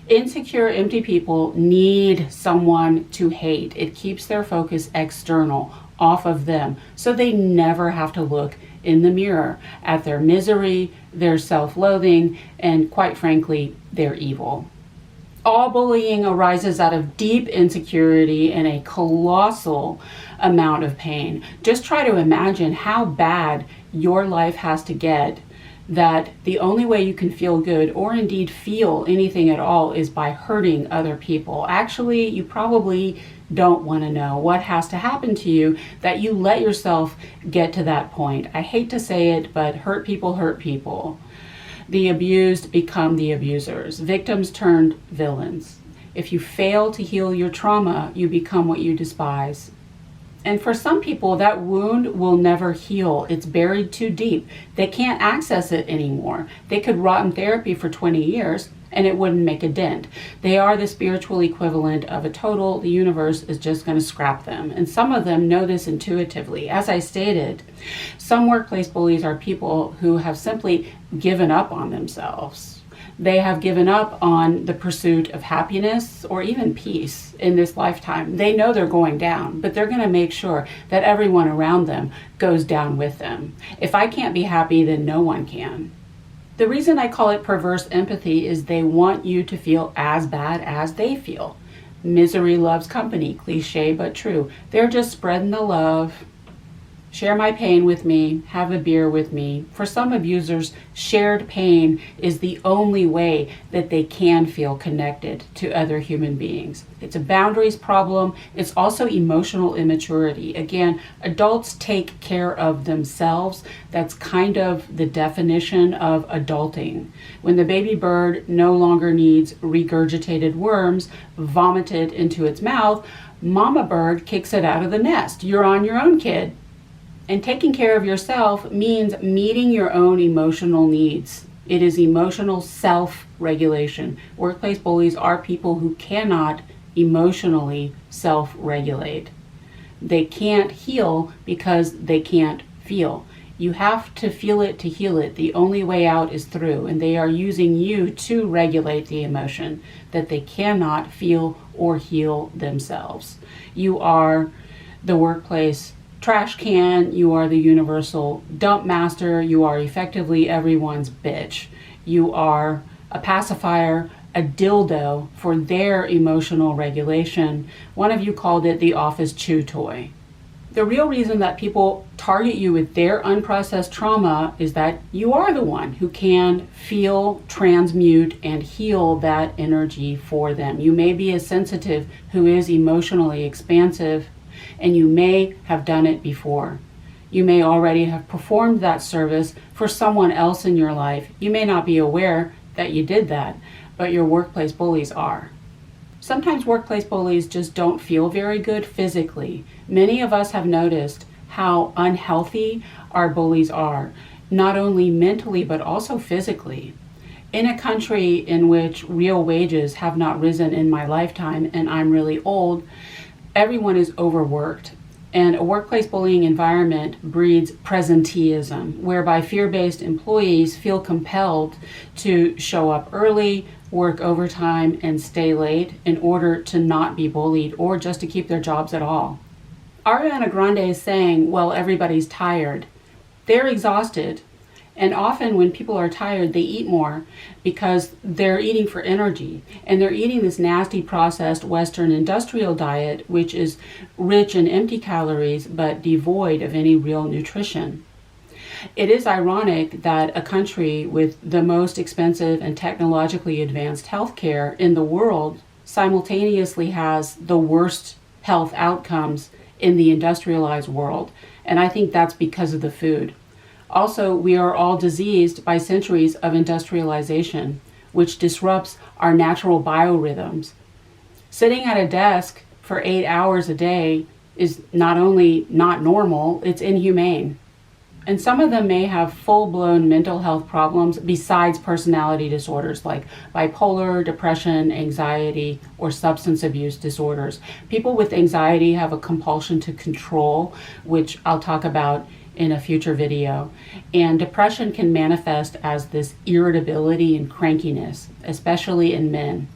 Insecure, empty people need someone to hate. It keeps their focus external, off of them, so they never have to look in the mirror at their misery, their self-loathing, and quite frankly, their evil. All bullying arises out of deep insecurity and a colossal amount of pain. Just try to imagine how bad your life has to get that the only way you can feel good or indeed feel anything at all is by hurting other people. Actually, you probably don't want to know what has to happen to you that you let yourself get to that point. I hate to say it, but hurt people hurt people. The abused become the abusers. Victims turned villains. If you fail to heal your trauma, you become what you despise. And for some people, that wound will never heal. It's buried too deep. They can't access it anymore. They could rot in therapy for 20 years and it wouldn't make a dent. They are the spiritual equivalent of a total. The universe is just going to scrap them. And some of them know this intuitively. As I stated, some workplace bullies are people who have simply given up on themselves. They have given up on the pursuit of happiness or even peace in this lifetime. They know they're going down, but they're going to make sure that everyone around them goes down with them. If I can't be happy, then no one can. The reason I call it perverse empathy is they want you to feel as bad as they feel. Misery loves company, cliche but true. They're just spreading the love. Share my pain with me, have a beer with me. For some abusers, shared pain is the only way that they can feel connected to other human beings. It's a boundaries problem. It's also emotional immaturity. Again, adults take care of themselves. That's kind of the definition of adulting. When the baby bird no longer needs regurgitated worms vomited into its mouth, mama bird kicks it out of the nest. You're on your own, kid. And taking care of yourself means meeting your own emotional needs. It is emotional self-regulation. Workplace bullies are people who cannot emotionally self-regulate. They can't heal because they can't feel. You have to feel it to heal it. The only way out is through, and they are using you to regulate the emotion that they cannot feel or heal themselves. You are the workplace trash can, you are the universal dump master, you are effectively everyone's bitch. You are a pacifier, a dildo for their emotional regulation. One of you called it the office chew toy. The real reason that people target you with their unprocessed trauma is that you are the one who can feel, transmute, and heal that energy for them. You may be a sensitive who is emotionally expansive, and you may have done it before. You may already have performed that service for someone else in your life. You may not be aware that you did that, but your workplace bullies are. Sometimes workplace bullies just don't feel very good physically. Many of us have noticed how unhealthy our bullies are, not only mentally but also physically. In a country in which real wages have not risen in my lifetime, and I'm really old, everyone is overworked, and a workplace bullying environment breeds presenteeism, whereby fear-based employees feel compelled to show up early, work overtime, and stay late in order to not be bullied or just to keep their jobs at all. Ariana Grande is saying, well, everybody's tired. They're exhausted. And often when people are tired, they eat more because they're eating for energy. And they're eating this nasty processed Western industrial diet, which is rich in empty calories, but devoid of any real nutrition. It is ironic that a country with the most expensive and technologically advanced healthcare in the world simultaneously has the worst health outcomes in the industrialized world. And I think that's because of the food. Also, we are all diseased by centuries of industrialization, which disrupts our natural biorhythms. Sitting at a desk for 8 hours a day is not only not normal, it's inhumane. And some of them may have full-blown mental health problems besides personality disorders like bipolar, depression, anxiety, or substance abuse disorders. People with anxiety have a compulsion to control, which I'll talk about in a future video. And depression can manifest as this irritability and crankiness, especially in men.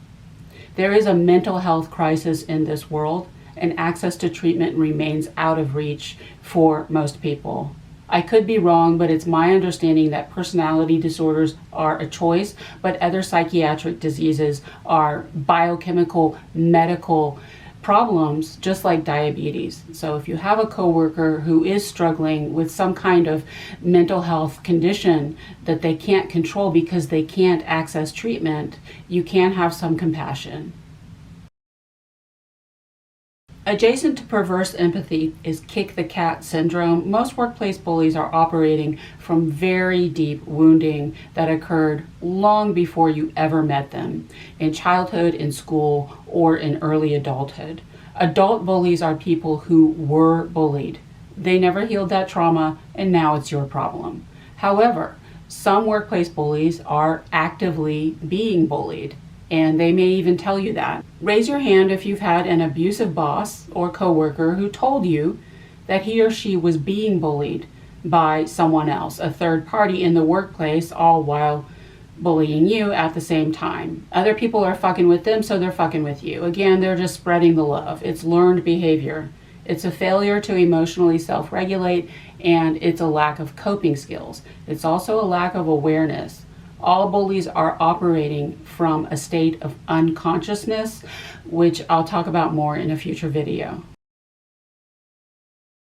There is a mental health crisis in this world, and access to treatment remains out of reach for most people. I could be wrong, but it's my understanding that personality disorders are a choice, but other psychiatric diseases are biochemical, medical problems, just like diabetes. So if you have a coworker who is struggling with some kind of mental health condition that they can't control because they can't access treatment, you can have some compassion. Adjacent to perverse empathy is kick the cat syndrome. Most workplace bullies are operating from very deep wounding that occurred long before you ever met them, in childhood, in school, or in early adulthood. Adult bullies are people who were bullied. They never healed that trauma, and now it's your problem. However, some workplace bullies are actively being bullied, and they may even tell you that. Raise your hand if you've had an abusive boss or coworker who told you that he or she was being bullied by someone else, a third party in the workplace, all while bullying you at the same time. Other people are fucking with them, so they're fucking with you. Again, they're just spreading the love. It's learned behavior. It's a failure to emotionally self-regulate, and it's a lack of coping skills. It's also a lack of awareness. All bullies are operating from a state of unconsciousness, which I'll talk about more in a future video.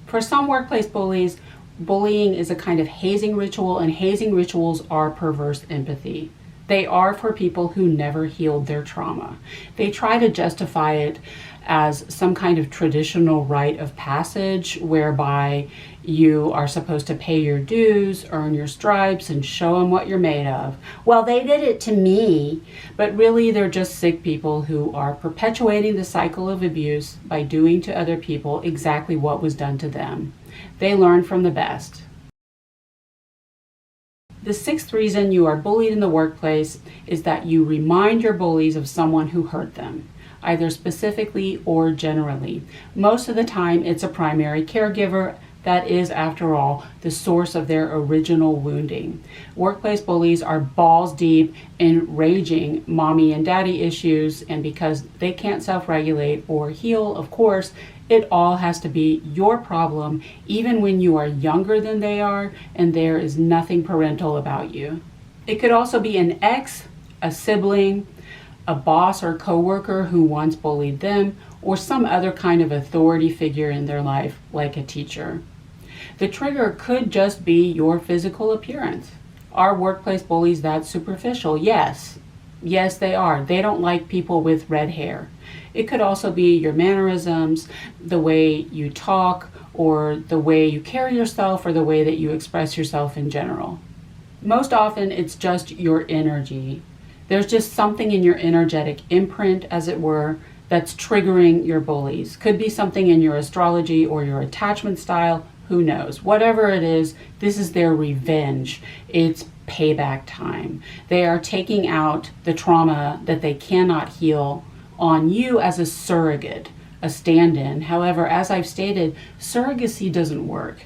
For some workplace bullies, bullying is a kind of hazing ritual, and hazing rituals are perverse empathy. They are for people who never healed their trauma. They try to justify it as some kind of traditional rite of passage whereby you are supposed to pay your dues, earn your stripes, and show them what you're made of. Well, they did it to me, but really they're just sick people who are perpetuating the cycle of abuse by doing to other people exactly what was done to them. They learn from the best. The sixth reason you are bullied in the workplace is that you remind your bullies of someone who hurt them, either specifically or generally. Most of the time, it's a primary caregiver that is, after all, the source of their original wounding. Workplace bullies are balls deep in raging mommy and daddy issues, and because they can't self-regulate or heal, of course, it all has to be your problem, even when you are younger than they are and there is nothing parental about you. It could also be an ex, a sibling, a boss or coworker who once bullied them, or some other kind of authority figure in their life, like a teacher. The trigger could just be your physical appearance. Are workplace bullies that superficial? Yes. Yes, they are. They don't like people with red hair. It could also be your mannerisms, the way you talk, or the way you carry yourself, or the way that you express yourself in general. Most often, it's just your energy. There's just something in your energetic imprint, as it were, that's triggering your bullies. Could be something in your astrology or your attachment style, who knows? Whatever it is, this is their revenge. It's payback time. They are taking out the trauma that they cannot heal on you as a surrogate, a stand-in. However, as I've stated, surrogacy doesn't work.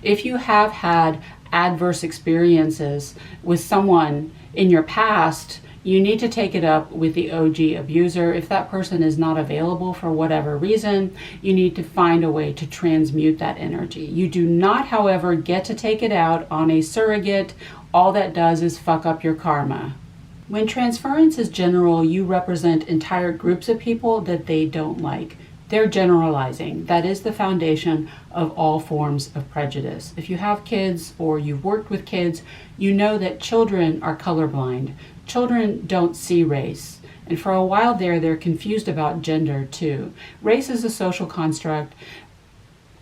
If you have had adverse experiences with someone in your past, you need to take it up with the OG abuser. If that person is not available for whatever reason, you need to find a way to transmute that energy. You do not, however, get to take it out on a surrogate. All that does is fuck up your karma. When transference is general, you represent entire groups of people that they don't like. They're generalizing. That is the foundation of all forms of prejudice. If you have kids or you've worked with kids, you know that children are colorblind. Children don't see race. And for a while there, they're confused about gender too. Race is a social construct.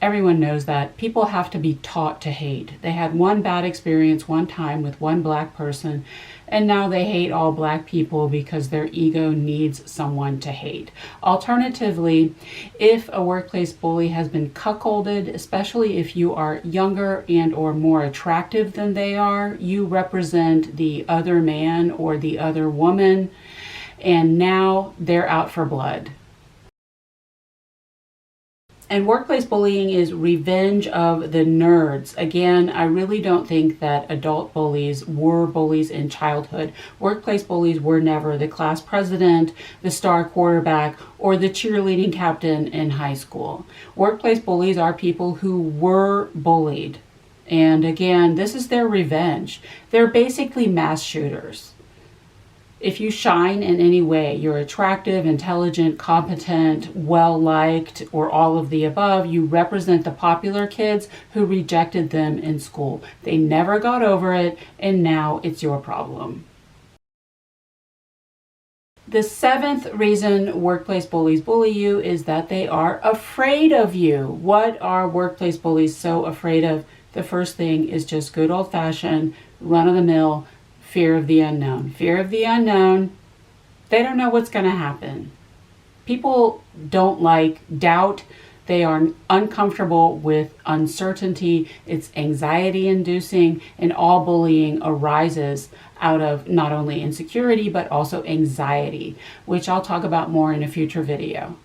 Everyone knows that. People have to be taught to hate. They had one bad experience one time with one black person, and now they hate all black people because their ego needs someone to hate. Alternatively, if a workplace bully has been cuckolded, especially if you are younger and or more attractive than they are, you represent the other man or the other woman, and now they're out for blood. And workplace bullying is revenge of the nerds. Again, I really don't think that adult bullies were bullies in childhood. Workplace bullies were never the class president, the star quarterback, or the cheerleading captain in high school. Workplace bullies are people who were bullied. And again, this is their revenge. They're basically mass shooters. If you shine in any way, you're attractive, intelligent, competent, well-liked, or all of the above, you represent the popular kids who rejected them in school. They never got over it, and now it's your problem. The seventh reason workplace bullies bully you is that they are afraid of you. What are workplace bullies so afraid of? The first thing is just good old-fashioned, run-of-the-mill fear of the unknown. Fear of the unknown. They don't know what's going to happen. People don't like doubt. They are uncomfortable with uncertainty. It's anxiety inducing, and all bullying arises out of not only insecurity, but also anxiety, which I'll talk about more in a future video.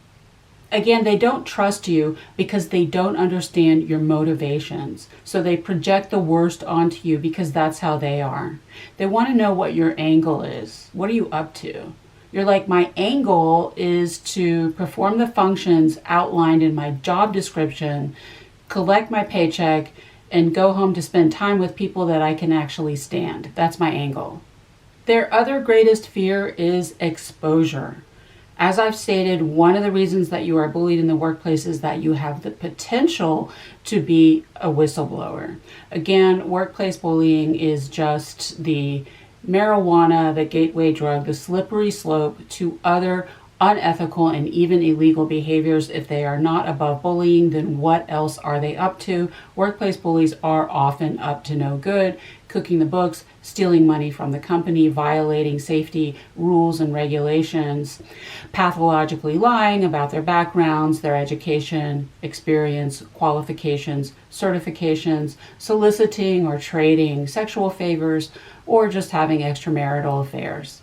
Again, they don't trust you because they don't understand your motivations. So they project the worst onto you because that's how they are. They want to know what your angle is. What are you up to? You're like, my angle is to perform the functions outlined in my job description, collect my paycheck, and go home to spend time with people that I can actually stand. That's my angle. Their other greatest fear is exposure. As I've stated, one of the reasons that you are bullied in the workplace is that you have the potential to be a whistleblower. Again, workplace bullying is just the marijuana, the gateway drug, the slippery slope to other unethical and even illegal behaviors. If they are not above bullying, then what else are they up to? Workplace bullies are often up to no good, cooking the books, stealing money from the company, violating safety rules and regulations, pathologically lying about their backgrounds, their education, experience, qualifications, certifications, soliciting or trading sexual favors, or just having extramarital affairs.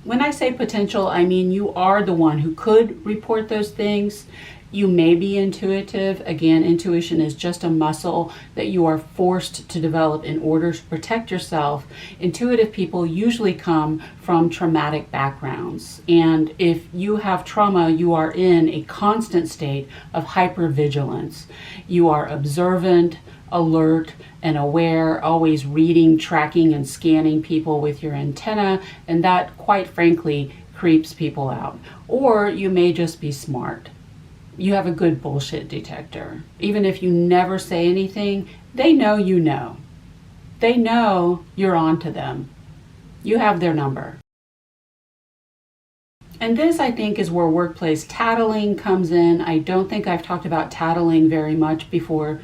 When I say potential, I mean you are the one who could report those things. You may be intuitive. Again, intuition is just a muscle that you are forced to develop in order to protect yourself. Intuitive people usually come from traumatic backgrounds. And if you have trauma, you are in a constant state of hypervigilance. You are observant, alert, and aware, always reading, tracking, and scanning people with your antenna, and that, quite frankly, creeps people out. Or you may just be smart. You have a good bullshit detector. Even if you never say anything, they know you know. They know you're on to them. You have their number. And this, I think, is where workplace tattling comes in. I don't think I've talked about tattling very much before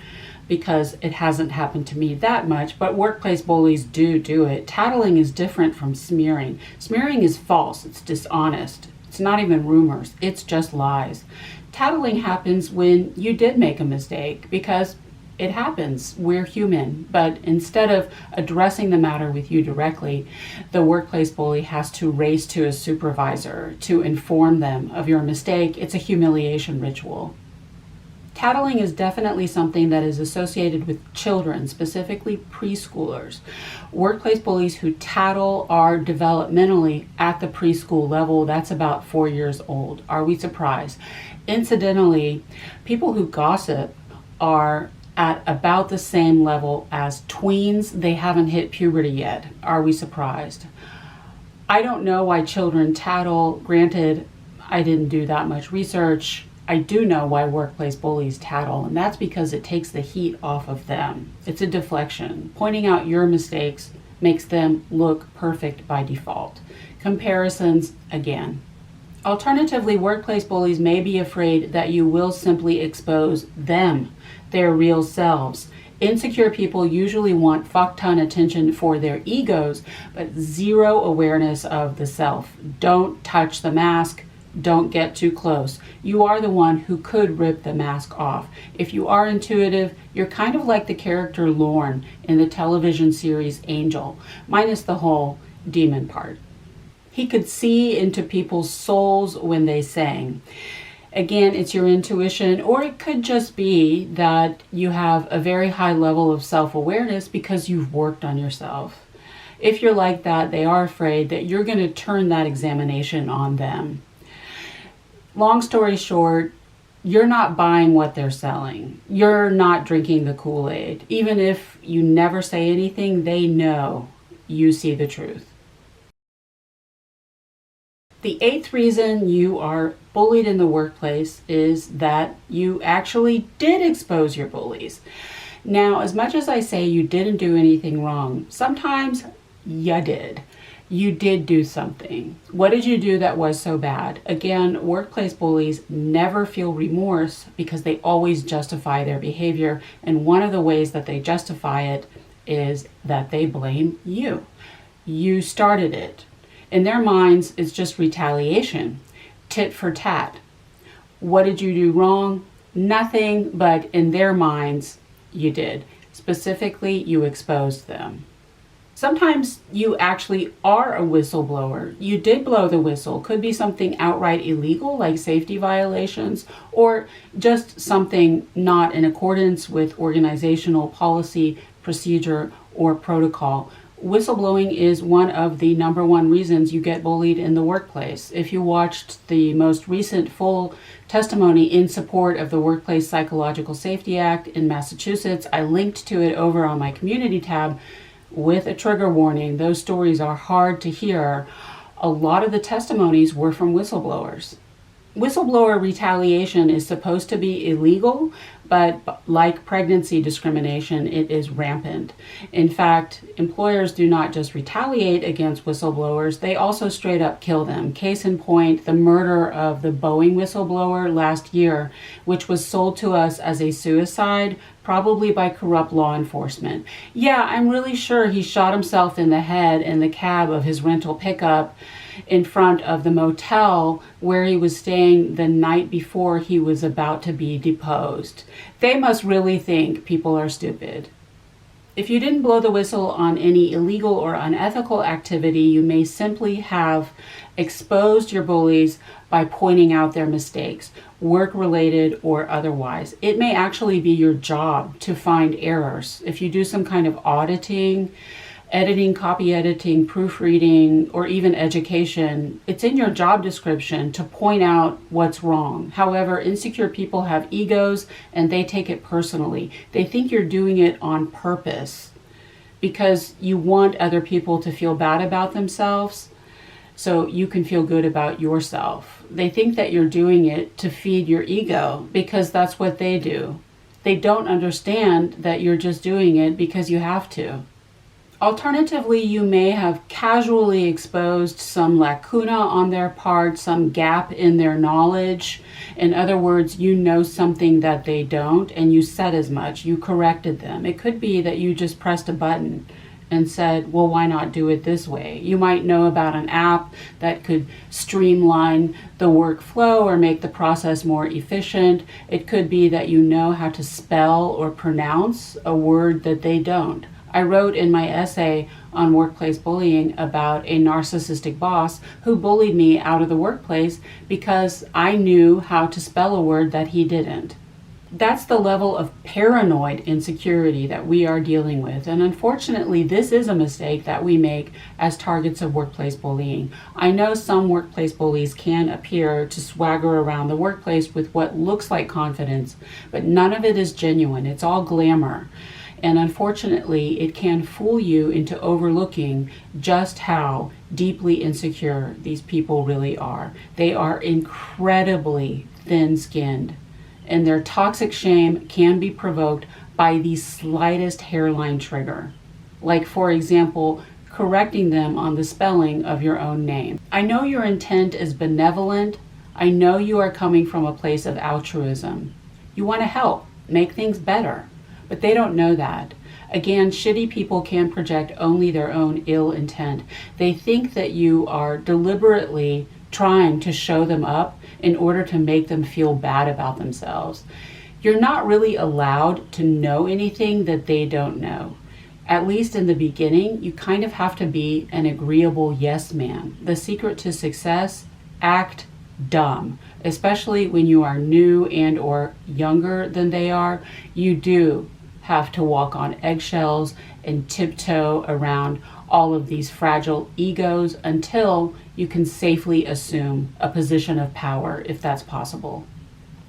because it hasn't happened to me that much, but workplace bullies do it. Tattling is different from smearing. Smearing is false, it's dishonest. It's not even rumors, it's just lies. Tattling happens when you did make a mistake because it happens. We're human. But instead of addressing the matter with you directly, the workplace bully has to race to a supervisor to inform them of your mistake. It's a humiliation ritual. Tattling is definitely something that is associated with children, specifically preschoolers. Workplace bullies who tattle are developmentally at the preschool level. That's about 4 years old. Are we surprised? Incidentally, people who gossip are at about the same level as tweens. They haven't hit puberty yet. Are we surprised? I don't know why children tattle. Granted, I didn't do that much research. I do know why workplace bullies tattle, and that's because it takes the heat off of them. It's a deflection. Pointing out your mistakes makes them look perfect by default. Comparisons, again. Alternatively, workplace bullies may be afraid that you will simply expose them, their real selves. Insecure people usually want fuck-ton attention for their egos, but zero awareness of the self. Don't touch the mask. Don't get too close. You are the one who could rip the mask off. If you are intuitive, you're kind of like the character Lorne in the television series Angel, minus the whole demon part. He could see into people's souls when they sang. Again, it's your intuition, or it could just be that you have a very high level of self-awareness because you've worked on yourself. If you're like that, they are afraid that you're going to turn that examination on them. Long story short, you're not buying what they're selling. You're not drinking the Kool-Aid. Even if you never say anything, they know you see the truth. The 8th reason you are bullied in the workplace is that you actually did expose your bullies. Now, as much as I say you didn't do anything wrong, sometimes you did. You did do something. What did you do that was so bad? Again, workplace bullies never feel remorse because they always justify their behavior. And one of the ways that they justify it is that they blame you. You started it. In their minds, it's just retaliation, tit for tat. What did you do wrong? Nothing, but in their minds, you did. Specifically, you exposed them. Sometimes you actually are a whistleblower. You did blow the whistle. Could be something outright illegal, like safety violations, or just something not in accordance with organizational policy, procedure, or protocol. Whistleblowing is one of the number one reasons you get bullied in the workplace. If you watched the most recent full testimony in support of the Workplace Psychological Safety Act in Massachusetts, I linked to it over on my community tab with a trigger warning. Those stories are hard to hear. A lot of the testimonies were from whistleblowers. Whistleblower retaliation is supposed to be illegal, but like pregnancy discrimination, it is rampant. In fact, employers do not just retaliate against whistleblowers, they also straight up kill them. Case in point, the murder of the Boeing whistleblower last year, which was sold to us as a suicide, probably by corrupt law enforcement. Yeah, I'm really sure he shot himself in the head in the cab of his rental pickup in front of the motel where he was staying the night before he was about to be deposed. They must really think people are stupid. If you didn't blow the whistle on any illegal or unethical activity, you may simply have exposed your bullies by pointing out their mistakes, work-related or otherwise. It may actually be your job to find errors. If you do some kind of auditing, editing, copy editing, proofreading, or even education, it's in your job description to point out what's wrong. However, insecure people have egos and they take it personally. They think you're doing it on purpose because you want other people to feel bad about themselves so you can feel good about yourself. They think that you're doing it to feed your ego because that's what they do. They don't understand that you're just doing it because you have to. Alternatively, you may have casually exposed some lacuna on their part, some gap in their knowledge. In other words, you know something that they don't, and you said as much. You corrected them. It could be that you just pressed a button and said, well, why not do it this way? You might know about an app that could streamline the workflow or make the process more efficient. It could be that you know how to spell or pronounce a word that they don't. I wrote in my essay on workplace bullying about a narcissistic boss who bullied me out of the workplace because I knew how to spell a word that he didn't. That's the level of paranoid insecurity that we are dealing with. And unfortunately, this is a mistake that we make as targets of workplace bullying. I know some workplace bullies can appear to swagger around the workplace with what looks like confidence, but none of it is genuine. It's all glamour. And unfortunately, it can fool you into overlooking just how deeply insecure these people really are. They are incredibly thin-skinned, and their toxic shame can be provoked by the slightest hairline trigger. Like, for example, correcting them on the spelling of your own name. I know your intent is benevolent. I know you are coming from a place of altruism. You want to help, make things better. But they don't know that. Again, shitty people can project only their own ill intent. They think that you are deliberately trying to show them up in order to make them feel bad about themselves. You're not really allowed to know anything that they don't know. At least in the beginning, you kind of have to be an agreeable yes man. The secret to success: act dumb. Especially when you are new and or younger than they are, you do have to walk on eggshells and tiptoe around all of these fragile egos until you can safely assume a position of power, if that's possible.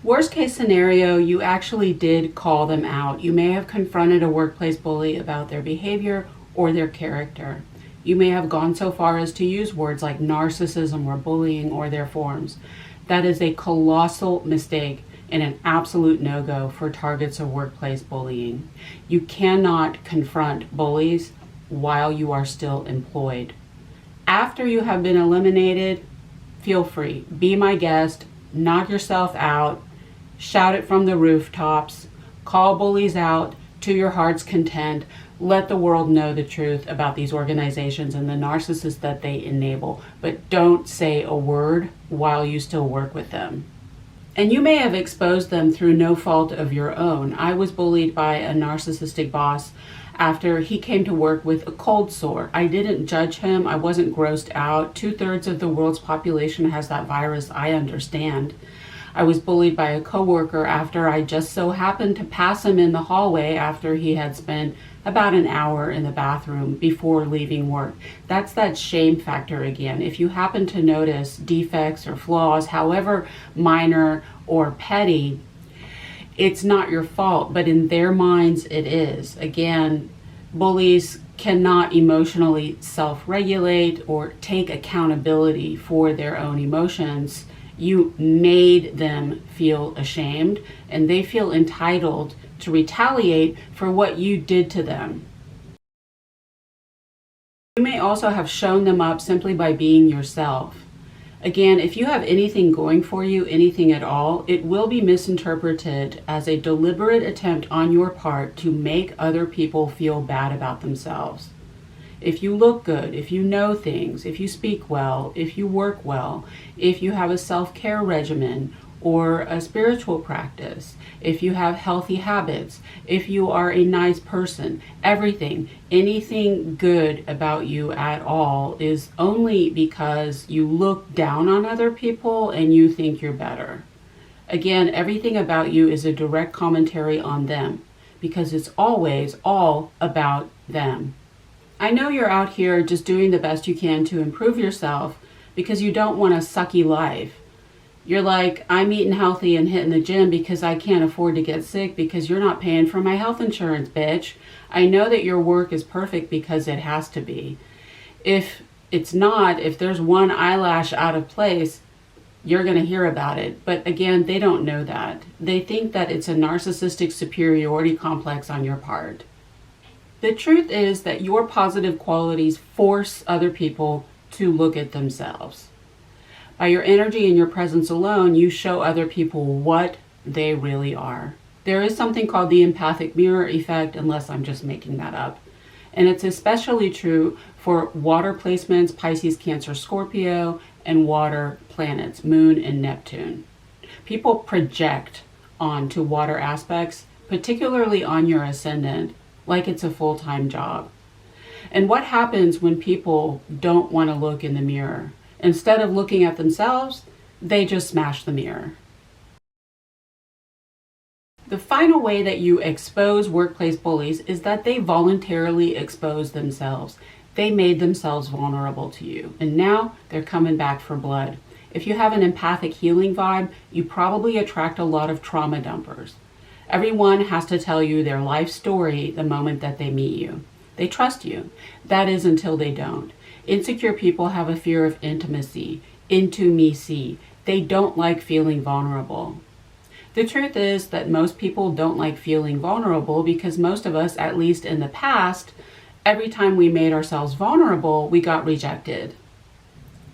Worst case scenario, you actually did call them out. You may have confronted a workplace bully about their behavior or their character. You may have gone so far as to use words like narcissism or bullying or their forms. That is a colossal mistake and an absolute no-go for targets of workplace bullying. You cannot confront bullies while you are still employed. After you have been eliminated, feel free. Be my guest. Knock yourself out. Shout it from the rooftops. Call bullies out to your heart's content. Let the world know the truth about these organizations and the narcissists that they enable. But don't say a word while you still work with them. And you may have exposed them through no fault of your own. I was bullied by a narcissistic boss after he came to work with a cold sore. I didn't judge him. I wasn't grossed out. 2/3 of the world's population has that virus. I understand. I was bullied by a coworker after I just so happened to pass him in the hallway after he had spent about an hour in the bathroom before leaving work. That's that shame factor again. If you happen to notice defects or flaws, however minor or petty, it's not your fault, but in their minds it is. Again, bullies cannot emotionally self-regulate or take accountability for their own emotions. You made them feel ashamed, and they feel entitled to retaliate for what you did to them. You may also have shown them up simply by being yourself. Again, if you have anything going for you, anything at all, it will be misinterpreted as a deliberate attempt on your part to make other people feel bad about themselves. If you look good, if you know things, if you speak well, if you work well, if you have a self-care regimen or a spiritual practice, if you have healthy habits, if you are a nice person, everything, anything good about you at all is only because you look down on other people and you think you're better. Again, everything about you is a direct commentary on them because it's always all about them. I know you're out here just doing the best you can to improve yourself because you don't want a sucky life. You're like, I'm eating healthy and hitting the gym because I can't afford to get sick because you're not paying for my health insurance, bitch. I know that your work is perfect because it has to be. If it's not, if there's one eyelash out of place, you're going to hear about it. But again, they don't know that. They think that it's a narcissistic superiority complex on your part. The truth is that your positive qualities force other people to look at themselves. By your energy and your presence alone, you show other people what they really are. There is something called the empathic mirror effect, unless I'm just making that up. And it's especially true for water placements, Pisces, Cancer, Scorpio, and water planets, Moon and Neptune. People project onto water aspects, particularly on your ascendant, like it's a full-time job. And what happens when people don't want to look in the mirror? Instead of looking at themselves, they just smash the mirror. The final way that you expose workplace bullies is that they voluntarily expose themselves. They made themselves vulnerable to you, and now they're coming back for blood. If you have an empathic healing vibe, you probably attract a lot of trauma dumpers. Everyone has to tell you their life story the moment that they meet you. They trust you. That is until they don't. Insecure people have a fear of intimacy, intimacy. They don't like feeling vulnerable. The truth is that most people don't like feeling vulnerable because most of us, at least in the past, every time we made ourselves vulnerable, we got rejected.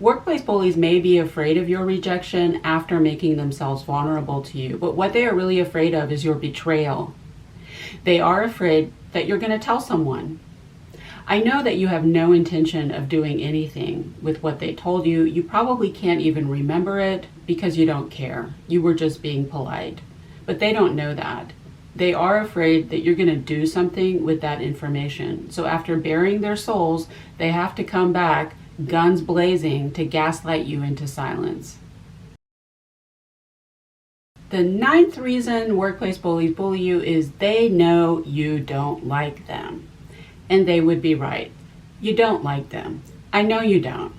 Workplace bullies may be afraid of your rejection after making themselves vulnerable to you, but what they are really afraid of is your betrayal. They are afraid that you're going to tell someone. I know that you have no intention of doing anything with what they told you. You probably can't even remember it because you don't care. You were just being polite. But they don't know that. They are afraid that you're going to do something with that information. So after burying their souls, they have to come back guns blazing to gaslight you into silence. The 9th reason workplace bullies bully you is they know you don't like them. And they would be right. You don't like them. I know you don't.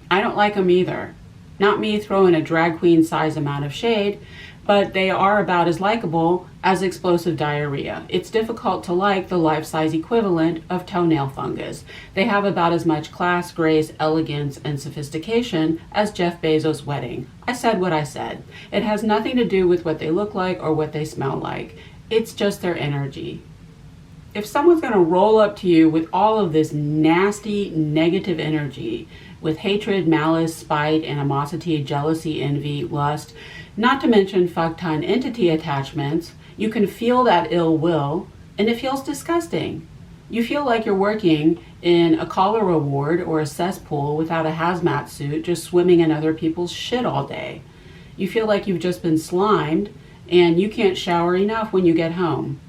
I don't like them either. Not me throwing a drag queen size amount of shade, but they are about as likable as explosive diarrhea. It's difficult to like the life-size equivalent of toenail fungus. They have about as much class, grace, elegance, and sophistication as Jeff Bezos' wedding. I said what I said. It has nothing to do with what they look like or what they smell like. It's just their energy. If someone's going to roll up to you with all of this nasty, negative energy, with hatred, malice, spite, animosity, jealousy, envy, lust, not to mention fuck-ton entity attachments, you can feel that ill will, and it feels disgusting. You feel like you're working in a cholera ward or a cesspool without a hazmat suit, just swimming in other people's shit all day. You feel like you've just been slimed, and you can't shower enough when you get home.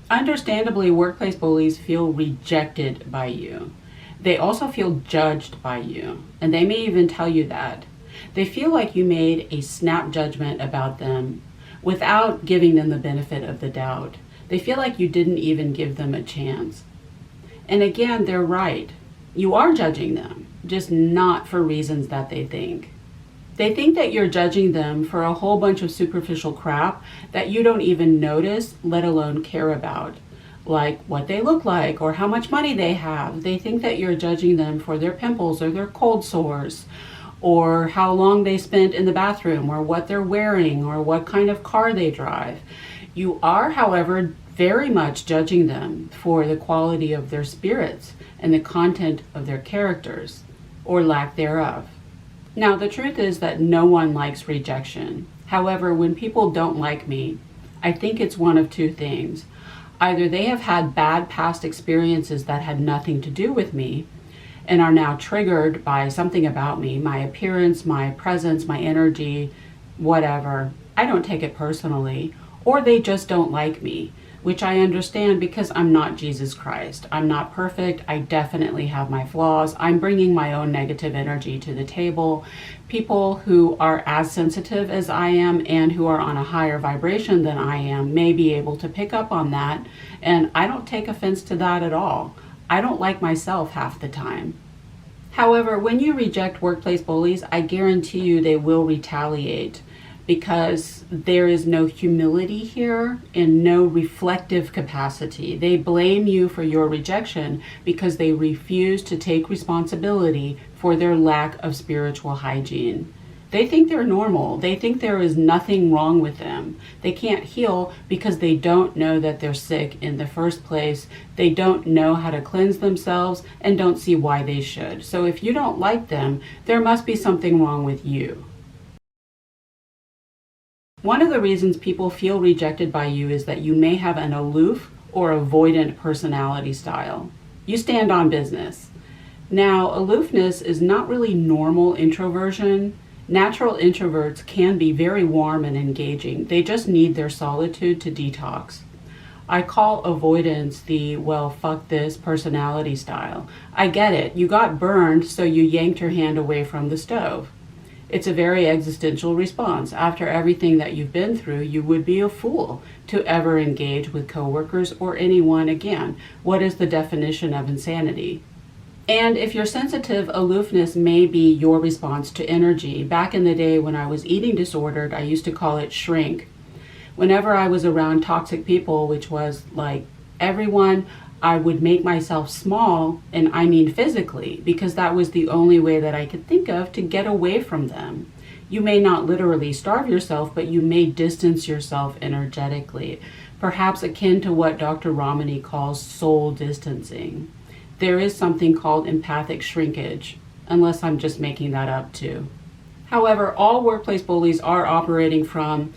Understandably, workplace bullies feel rejected by you. They also feel judged by you, and they may even tell you that. They feel like you made a snap judgment about them without giving them the benefit of the doubt. They feel like you didn't even give them a chance. And again, they're right. You are judging them, just not for reasons that they think. They think that you're judging them for a whole bunch of superficial crap that you don't even notice, let alone care about. Like what they look like or how much money they have. They think that you're judging them for their pimples or their cold sores, or how long they spent in the bathroom, or what they're wearing, or what kind of car they drive. You are, however, very much judging them for the quality of their spirits and the content of their characters, or lack thereof. Now, the truth is that no one likes rejection. However, when people don't like me, I think it's one of two things. Either they have had bad past experiences that had nothing to do with me and are now triggered by something about me, my appearance, my presence, my energy, whatever. I don't take it personally. Or they just don't like me, which I understand because I'm not Jesus Christ. I'm not perfect. I definitely have my flaws. I'm bringing my own negative energy to the table. People who are as sensitive as I am and who are on a higher vibration than I am may be able to pick up on that. And I don't take offense to that at all. I don't like myself half the time. However, when you reject workplace bullies, I guarantee you they will retaliate, because there is no humility here and no reflective capacity. They blame you for your rejection because they refuse to take responsibility for their lack of spiritual hygiene. They think they're normal. They think there is nothing wrong with them. They can't heal because they don't know that they're sick in the first place. They don't know how to cleanse themselves and don't see why they should. So if you don't like them, there must be something wrong with you. One of the reasons people feel rejected by you is that you may have an aloof or avoidant personality style. You stand on business. Now, aloofness is not really normal introversion. Natural introverts can be very warm and engaging. They just need their solitude to detox. I call avoidance the, well, fuck this personality style. I get it. You got burned, so you yanked your hand away from the stove. It's a very existential response. After everything that you've been through, you would be a fool to ever engage with coworkers or anyone again. What is the definition of insanity? And if you're sensitive, aloofness may be your response to energy. Back in the day when I was eating disordered, I used to call it shrink. Whenever I was around toxic people, which was like everyone, I would make myself small, and I mean physically, because that was the only way that I could think of to get away from them. You may not literally starve yourself, but you may distance yourself energetically, perhaps akin to what Dr. Ramani calls soul distancing. There is something called empathic shrinkage, unless I'm just making that up too. However, all workplace bullies are operating from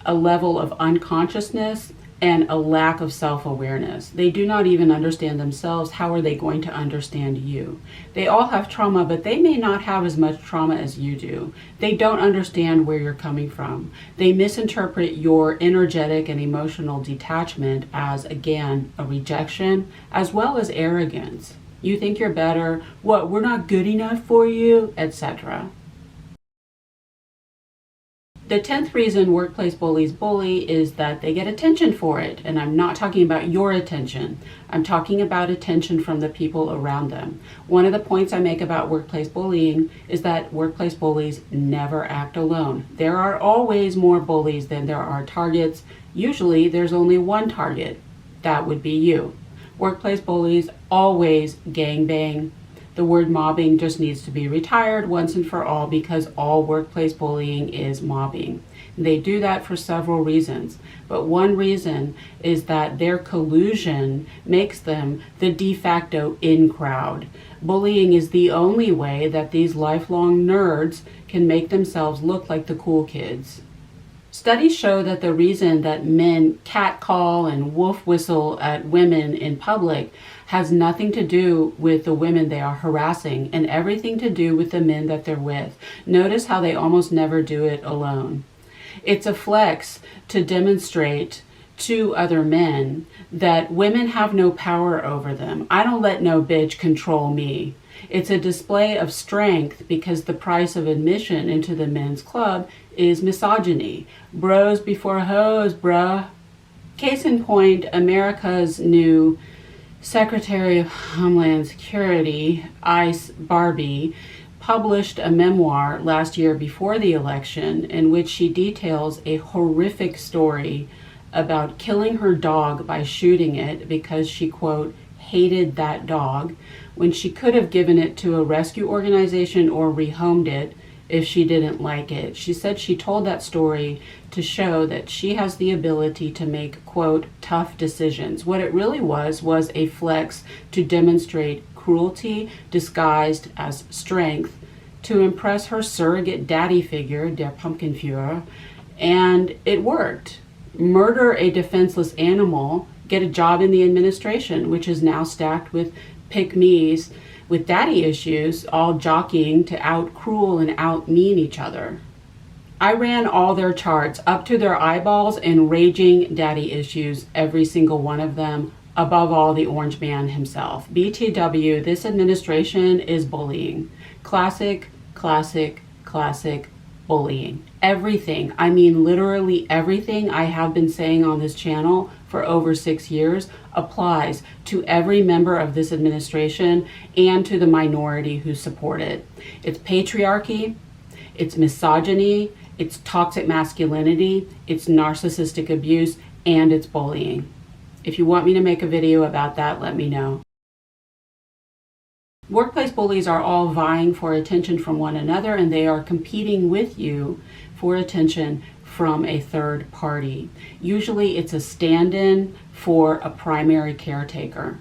a level of unconsciousness and a lack of self-awareness. They do not even understand themselves. How are they going to understand you? They all have trauma, but they may not have as much trauma as you do. They don't understand where you're coming from. They misinterpret your energetic and emotional detachment as, again, a rejection, as well as arrogance. You think you're better, what, we're not good enough for you, etc. The 10th reason workplace bullies bully is that they get attention for it. And I'm not talking about your attention. I'm talking about attention from the people around them. One of the points I make about workplace bullying is that workplace bullies never act alone. There are always more bullies than there are targets. Usually there's only one target. That would be you. Workplace bullies always gangbang. The word mobbing just needs to be retired once and for all, because all workplace bullying is mobbing. They do that for several reasons, but one reason is that their collusion makes them the de facto in crowd. Bullying is the only way that these lifelong nerds can make themselves look like the cool kids. Studies show that the reason that men catcall and wolf whistle at women in public has nothing to do with the women they are harassing and everything to do with the men that they're with. Notice how they almost never do it alone. It's a flex to demonstrate to other men that women have no power over them. I don't let no bitch control me. It's a display of strength because the price of admission into the men's club is misogyny. Bros before hoes, bruh. Case in point, America's new Secretary of Homeland Security, Ice Barbie, published a memoir last year before the election in which she details a horrific story about killing her dog by shooting it because she, quote, hated that dog, when she could have given it to a rescue organization or rehomed it if she didn't like it. She said she told that story to show that she has the ability to make, quote, tough decisions. What it really was a flex to demonstrate cruelty disguised as strength to impress her surrogate daddy figure, der Pumpkinführer, and it worked. Murder a defenseless animal, get a job in the administration, which is now stacked with pick-me's with daddy issues, all jockeying to out-cruel and out-mean each other. I ran all their charts up to their eyeballs and raging daddy issues, every single one of them, above all the orange man himself. BTW, this administration is bullying. Classic, classic, classic bullying. Everything, I mean literally everything I have been saying on this channel for over 6 years applies to every member of this administration and to the minority who support it. It's patriarchy, it's misogyny, it's toxic masculinity, it's narcissistic abuse, and it's bullying. If you want me to make a video about that, let me know. Workplace bullies are all vying for attention from one another, and they are competing with you for attention from a third party. Usually it's a stand-in for a primary caretaker.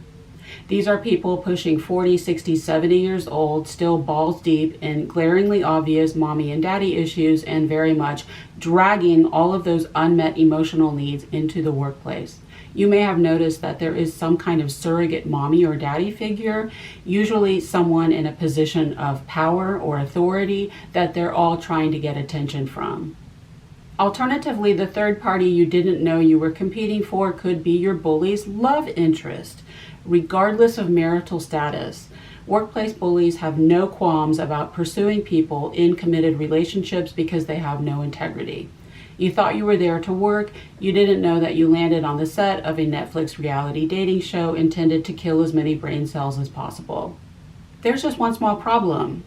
These are people pushing 40, 60, 70 years old, still balls deep in glaringly obvious mommy and daddy issues, and very much dragging all of those unmet emotional needs into the workplace. You may have noticed that there is some kind of surrogate mommy or daddy figure, usually someone in a position of power or authority that they're all trying to get attention from. Alternatively, the third party you didn't know you were competing for could be your bully's love interest, regardless of marital status. Workplace bullies have no qualms about pursuing people in committed relationships because they have no integrity. You thought you were there to work, you didn't know that you landed on the set of a Netflix reality dating show intended to kill as many brain cells as possible. There's just one small problem.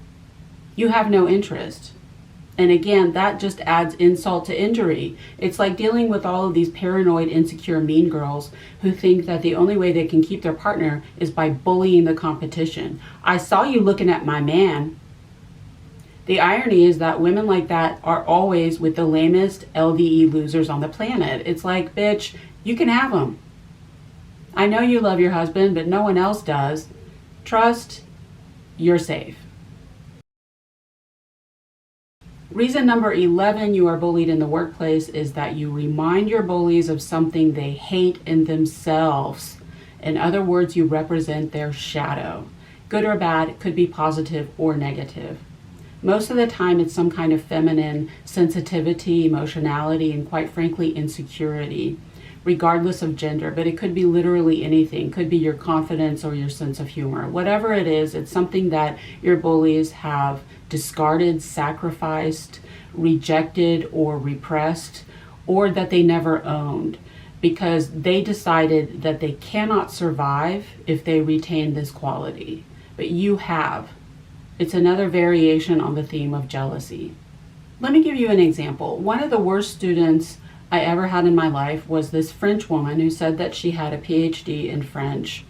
You have no interest. And again, that just adds insult to injury. It's like dealing with all of these paranoid, insecure, mean girls who think that the only way they can keep their partner is by bullying the competition. I saw you looking at my man. The irony is that women like that are always with the lamest LVE losers on the planet. It's like, bitch, you can have them. I know you love your husband, but no one else does. Trust, you're safe. Reason number 11 you are bullied in the workplace is that you remind your bullies of something they hate in themselves. In other words, you represent their shadow. Good or bad, it could be positive or negative. Most of the time, it's some kind of feminine sensitivity, emotionality, and quite frankly, insecurity, regardless of gender. But it could be literally anything. It could be your confidence or your sense of humor. Whatever it is, it's something that your bullies have discarded, sacrificed, rejected, or repressed, or that they never owned, because they decided that they cannot survive if they retain this quality. But you have. It's another variation on the theme of jealousy. Let me give you an example. One of the worst students I ever had in my life was this French woman who said that she had a PhD in French.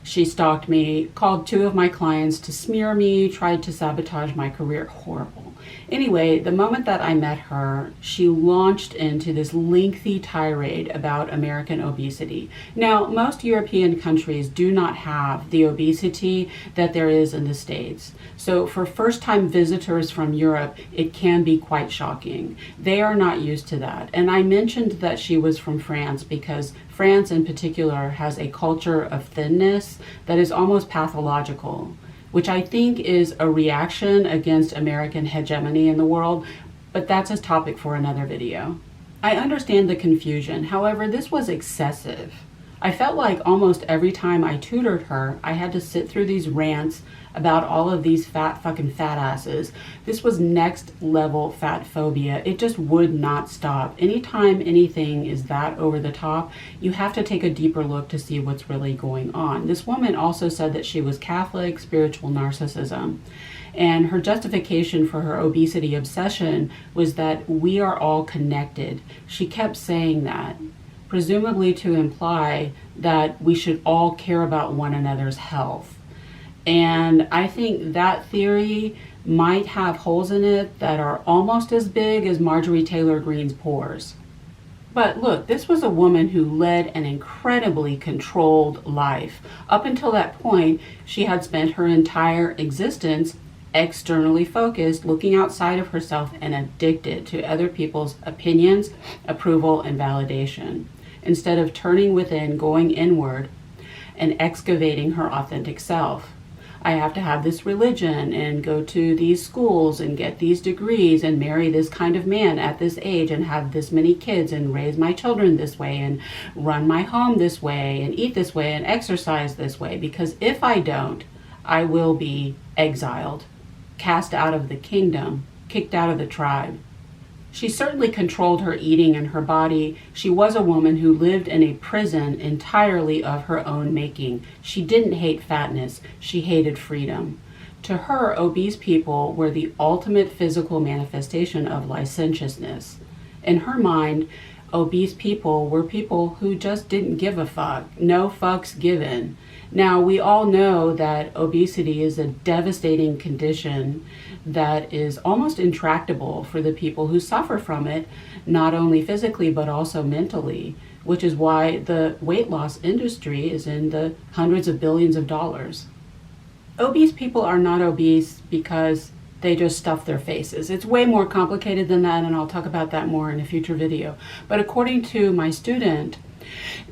She stalked me, called 2 of my clients to smear me, tried to sabotage my career. Horrible. Anyway, the moment that I met her, she launched into this lengthy tirade about American obesity. Now, most European countries do not have the obesity that there is in the States. So for first-time visitors from Europe, it can be quite shocking. They are not used to that. And I mentioned that she was from France because France in particular has a culture of thinness that is almost pathological, which I think is a reaction against American hegemony in the world, but that's a topic for another video. I understand the confusion. However, this was excessive. I felt like almost every time I tutored her, I had to sit through these rants about all of these fucking fat asses. This was next level fat phobia. It just would not stop. Anytime anything is that over the top, you have to take a deeper look to see what's really going on. This woman also said that she was Catholic, spiritual narcissism. And her justification for her obesity obsession was that we are all connected. She kept saying that, presumably to imply that we should all care about one another's health. And I think that theory might have holes in it that are almost as big as Marjorie Taylor Greene's pores. But look, this was a woman who led an incredibly controlled life. Up until that point, she had spent her entire existence externally focused, looking outside of herself and addicted to other people's opinions, approval, and validation, instead of turning within, going inward, and excavating her authentic self. I have to have this religion and go to these schools and get these degrees and marry this kind of man at this age and have this many kids and raise my children this way and run my home this way and eat this way and exercise this way, because if I don't, I will be exiled, cast out of the kingdom, kicked out of the tribe. She certainly controlled her eating and her body. She was a woman who lived in a prison entirely of her own making. She didn't hate fatness, she hated freedom. To her, obese people were the ultimate physical manifestation of licentiousness. In her mind, obese people were people who just didn't give a fuck. No fucks given. Now, we all know that obesity is a devastating condition that is almost intractable for the people who suffer from it, not only physically but also mentally, which is why the weight loss industry is in the hundreds of billions of dollars. Obese people are not obese because they just stuff their faces. It's way more complicated than that, and I'll talk about that more in a future video. But according to my student,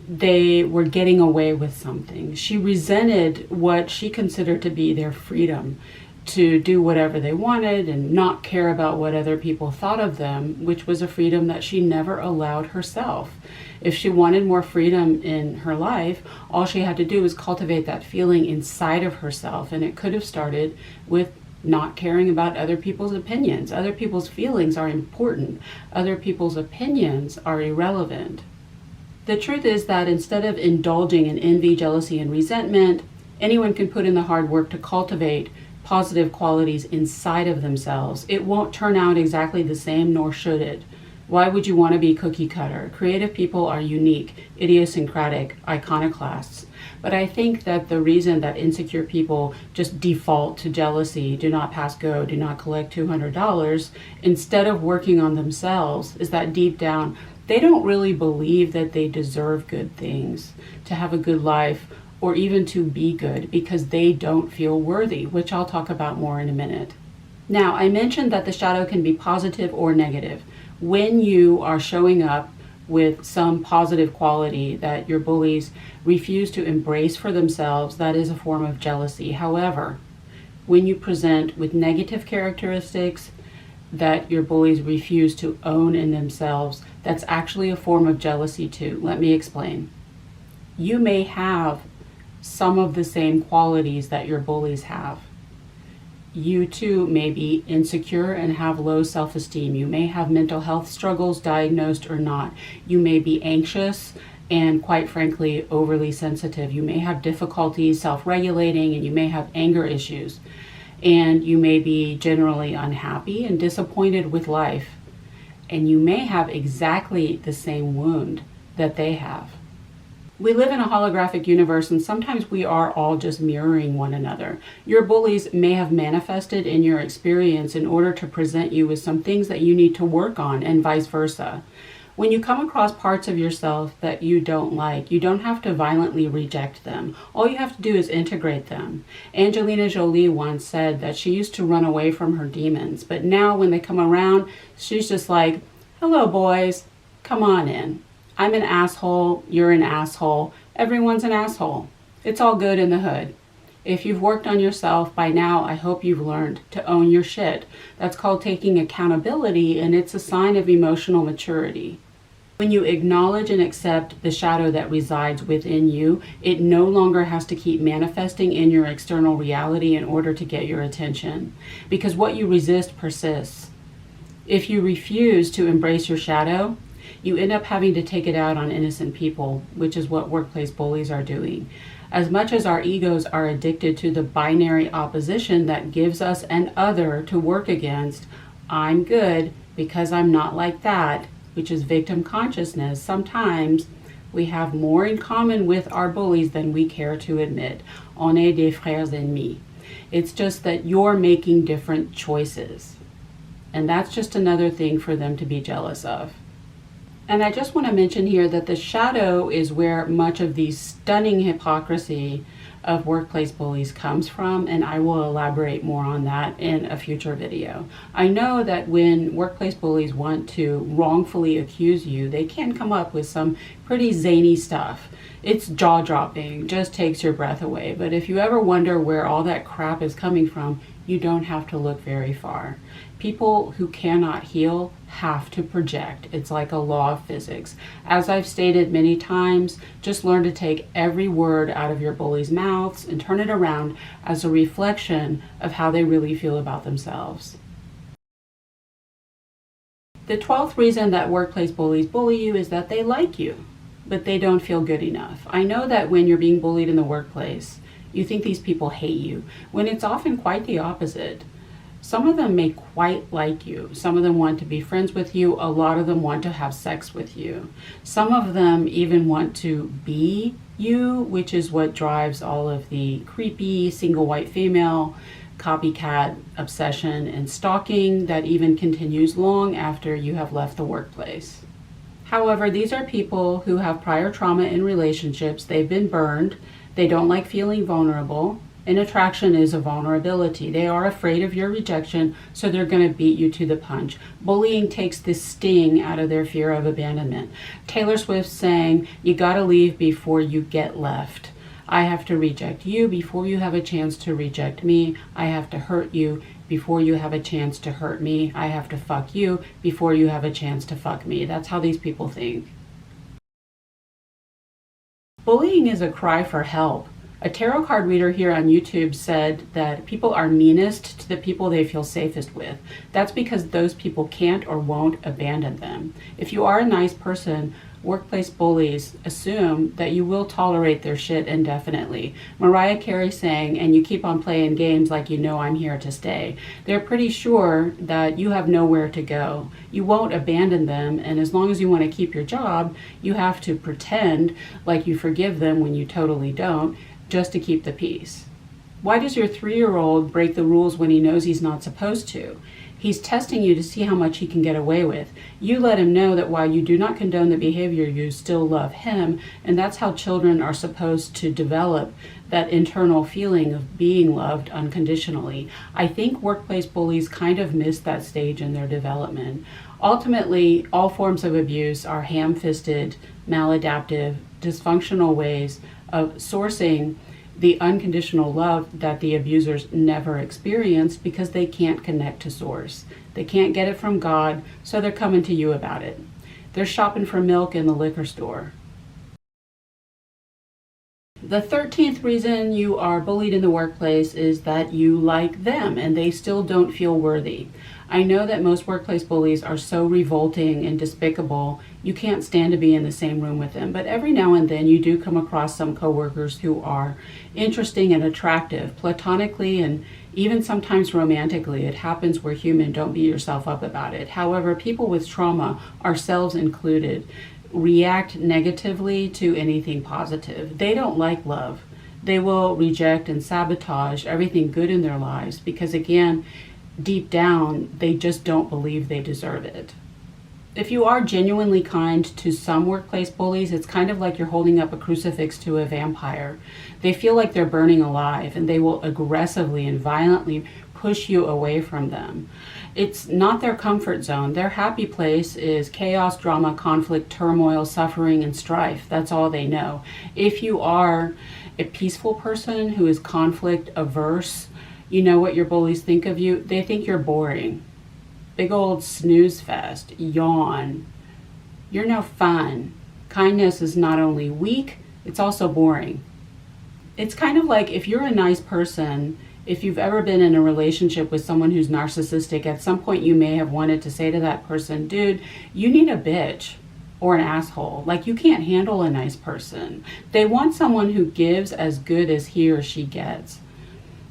they were getting away with something. She resented what she considered to be their freedom to do whatever they wanted and not care about what other people thought of them, which was a freedom that she never allowed herself. If she wanted more freedom in her life, all she had to do was cultivate that feeling inside of herself, and it could have started with not caring about other people's opinions. Other people's feelings are important. Other people's opinions are irrelevant. The truth is that instead of indulging in envy, jealousy, and resentment, anyone can put in the hard work to cultivate positive qualities inside of themselves. It won't turn out exactly the same, nor should it. Why would you want to be cookie cutter? Creative people are unique, idiosyncratic, iconoclasts. But I think that the reason that insecure people just default to jealousy, do not pass go, do not collect $200, instead of working on themselves, is that deep down, they don't really believe that they deserve good things, to have a good life, or even to be good, because they don't feel worthy, which I'll talk about more in a minute. Now, I mentioned that the shadow can be positive or negative. When you are showing up with some positive quality that your bullies refuse to embrace for themselves, that is a form of jealousy. However, when you present with negative characteristics that your bullies refuse to own in themselves, that's actually a form of jealousy too. Let me explain. You may have some of the same qualities that your bullies have. you too may be insecure and have low self-esteem. You may have mental health struggles, diagnosed or not. You may be anxious and, quite frankly, overly sensitive. You may have difficulty self-regulating, and you may have anger issues. And you may be generally unhappy and disappointed with life. And you may have exactly the same wound that they have. We live in a holographic universe, and sometimes we are all just mirroring one another. Your bullies may have manifested in your experience in order to present you with some things that you need to work on, and vice versa. When you come across parts of yourself that you don't like, you don't have to violently reject them. All you have to do is integrate them. Angelina Jolie once said that she used to run away from her demons, but now when they come around, she's just like, hello boys, come on in. I'm an asshole, you're an asshole, everyone's an asshole. It's all good in the hood. If you've worked on yourself by now, I hope you've learned to own your shit. That's called taking accountability, and it's a sign of emotional maturity. When you acknowledge and accept the shadow that resides within you, it no longer has to keep manifesting in your external reality in order to get your attention. Because what you resist persists. If you refuse to embrace your shadow, you end up having to take it out on innocent people, which is what workplace bullies are doing. As much as our egos are addicted to the binary opposition that gives us an other to work against, I'm good because I'm not like that, which is victim consciousness, sometimes we have more in common with our bullies than we care to admit. On est des frères ennemis. It's just that you're making different choices. And that's just another thing for them to be jealous of. And I just want to mention here that the shadow is where much of the stunning hypocrisy of workplace bullies comes from, and I will elaborate more on that in a future video. I know that when workplace bullies want to wrongfully accuse you, they can come up with some pretty zany stuff. It's jaw-dropping, just takes your breath away. But if you ever wonder where all that crap is coming from, you don't have to look very far. People who cannot heal have to project. It's like a law of physics. As I've stated many times, just learn to take every word out of your bullies' mouths and turn it around as a reflection of how they really feel about themselves. The 12th reason that workplace bullies bully you is that they like you, but they don't feel good enough. I know that when you're being bullied in the workplace, you think these people hate you, when it's often quite the opposite. Some of them may quite like you. Some of them want to be friends with you. A lot of them want to have sex with you. Some of them even want to be you, which is what drives all of the creepy single white female copycat obsession and stalking that even continues long after you have left the workplace. However, these are people who have prior trauma in relationships. They've been burned. They don't like feeling vulnerable. And attraction is a vulnerability. They are afraid of your rejection, so they're going to beat you to the punch. Bullying takes the sting out of their fear of abandonment. Taylor Swift sang, "You gotta leave before you get left." I have to reject you before you have a chance to reject me. I have to hurt you before you have a chance to hurt me. I have to fuck you before you have a chance to fuck me. That's how these people think. Bullying is a cry for help. A tarot card reader here on YouTube said that people are meanest to the people they feel safest with. That's because those people can't or won't abandon them. If you are a nice person, workplace bullies assume that you will tolerate their shit indefinitely. Mariah Carey sang, "And you keep on playing games like you know I'm here to stay." They're pretty sure that you have nowhere to go. You won't abandon them, and as long as you want to keep your job, you have to pretend like you forgive them when you totally don't, just to keep the peace. Why does your 3-year-old break the rules when he knows he's not supposed to? He's testing you to see how much he can get away with. You let him know that while you do not condone the behavior, you still love him, and that's how children are supposed to develop that internal feeling of being loved unconditionally. I think workplace bullies kind of miss that stage in their development. Ultimately, all forms of abuse are ham-fisted, maladaptive, dysfunctional ways of sourcing the unconditional love that the abusers never experienced because they can't connect to source. They can't get it from God, so they're coming to you about it. They're shopping for milk in the liquor store. The 13th reason you are bullied in the workplace is that you like them and they still don't feel worthy. I know that most workplace bullies are so revolting and despicable, you can't stand to be in the same room with them. But every now and then you do come across some coworkers who are interesting and attractive, platonically and even sometimes romantically. It happens, we're human, don't beat yourself up about it. However, people with trauma, ourselves included, react negatively to anything positive. They don't like love. They will reject and sabotage everything good in their lives because, again, deep down, they just don't believe they deserve it. If you are genuinely kind to some workplace bullies, it's kind of like you're holding up a crucifix to a vampire. They feel like they're burning alive and they will aggressively and violently push you away from them. It's not their comfort zone. Their happy place is chaos, drama, conflict, turmoil, suffering, and strife. That's all they know. If you are a peaceful person who is conflict averse, you know what your bullies think of you? They think you're boring. Big old snooze fest, yawn. You're no fun. Kindness is not only weak, it's also boring. It's kind of like if you're a nice person, if you've ever been in a relationship with someone who's narcissistic, at some point you may have wanted to say to that person, dude, you need a bitch or an asshole. Like, you can't handle a nice person. They want someone who gives as good as he or she gets.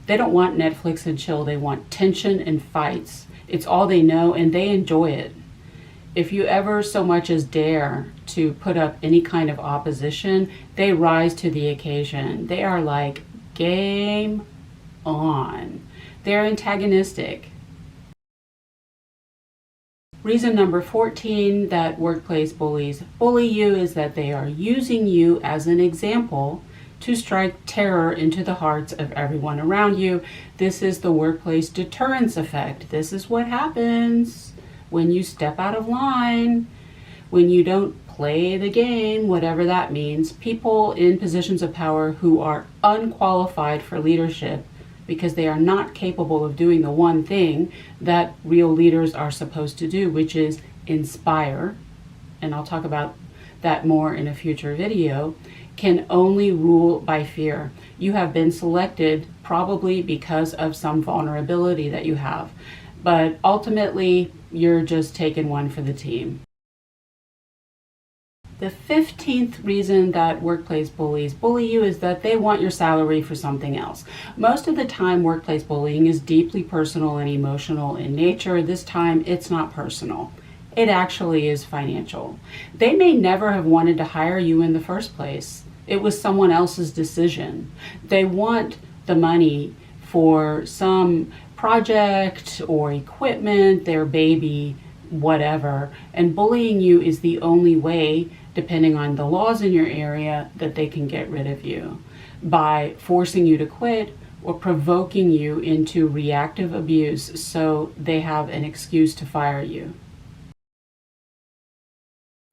They don't want Netflix and chill. They want tension and fights. It's all they know and they enjoy it. If you ever so much as dare to put up any kind of opposition, they rise to the occasion. They are like, game on. They're antagonistic. Reason number 14 that workplace bullies bully you is that they are using you as an example to strike terror into the hearts of everyone around you. This is the workplace deterrence effect. This is what happens when you step out of line, when you don't play the game, whatever that means. People in positions of power who are unqualified for leadership because they are not capable of doing the one thing that real leaders are supposed to do, which is inspire, and I'll talk about that more in a future video, can only rule by fear. You have been selected probably because of some vulnerability that you have, but ultimately you're just taking one for the team. The 15th reason that workplace bullies bully you is that they want your salary for something else. Most of the time, workplace bullying is deeply personal and emotional in nature. This time, it's not personal. It actually is financial. They may never have wanted to hire you in the first place. It was someone else's decision. They want the money for some project or equipment, their baby, whatever. And bullying you is the only way, depending on the laws in your area, that they can get rid of you, by forcing you to quit or provoking you into reactive abuse so they have an excuse to fire you.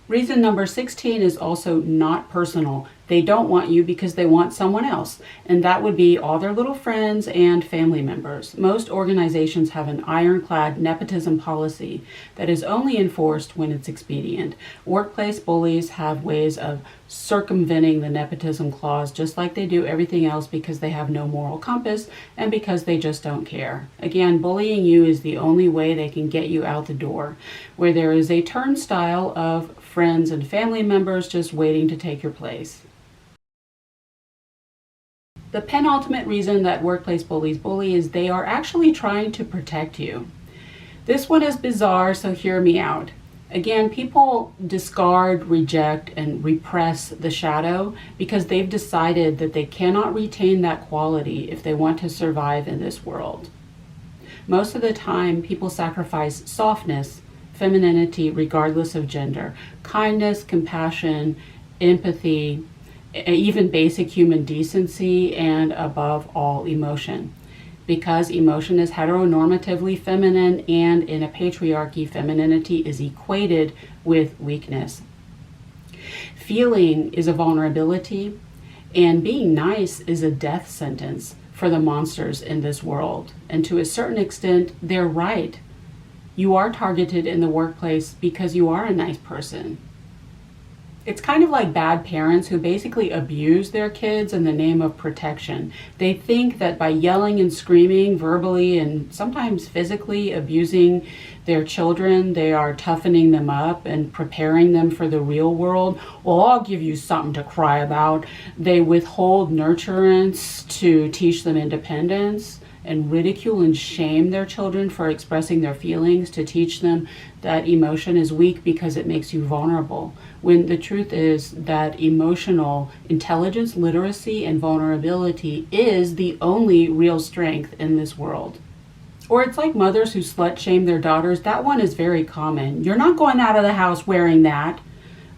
Reason number 16 is also not personal. They don't want you because they want someone else, and that would be all their little friends and family members. Most organizations have an ironclad nepotism policy that is only enforced when it's expedient. Workplace bullies have ways of circumventing the nepotism clause just like they do everything else because they have no moral compass and because they just don't care. Again, bullying you is the only way they can get you out the door, where there is a turnstile of friends and family members just waiting to take your place. The penultimate reason that workplace bullies bully is they are actually trying to protect you. This one is bizarre, so hear me out. Again, people discard, reject, and repress the shadow because they've decided that they cannot retain that quality if they want to survive in this world. Most of the time, people sacrifice softness, femininity, regardless of gender, kindness, compassion, empathy, even basic human decency, and above all, emotion. Because emotion is heteronormatively feminine, and in a patriarchy, femininity is equated with weakness. Feeling is a vulnerability, and being nice is a death sentence for the monsters in this world. And to a certain extent, they're right. You are targeted in the workplace because you are a nice person. It's kind of like bad parents who basically abuse their kids in the name of protection. They think that by yelling and screaming verbally and sometimes physically abusing their children, they are toughening them up and preparing them for the real world. Well, I'll give you something to cry about. They withhold nurturance to teach them independence, and ridicule and shame their children for expressing their feelings to teach them that emotion is weak because it makes you vulnerable. When the truth is that emotional intelligence, literacy, and vulnerability is the only real strength in this world. Or it's like mothers who slut shame their daughters. That one is very common. You're not going out of the house wearing that.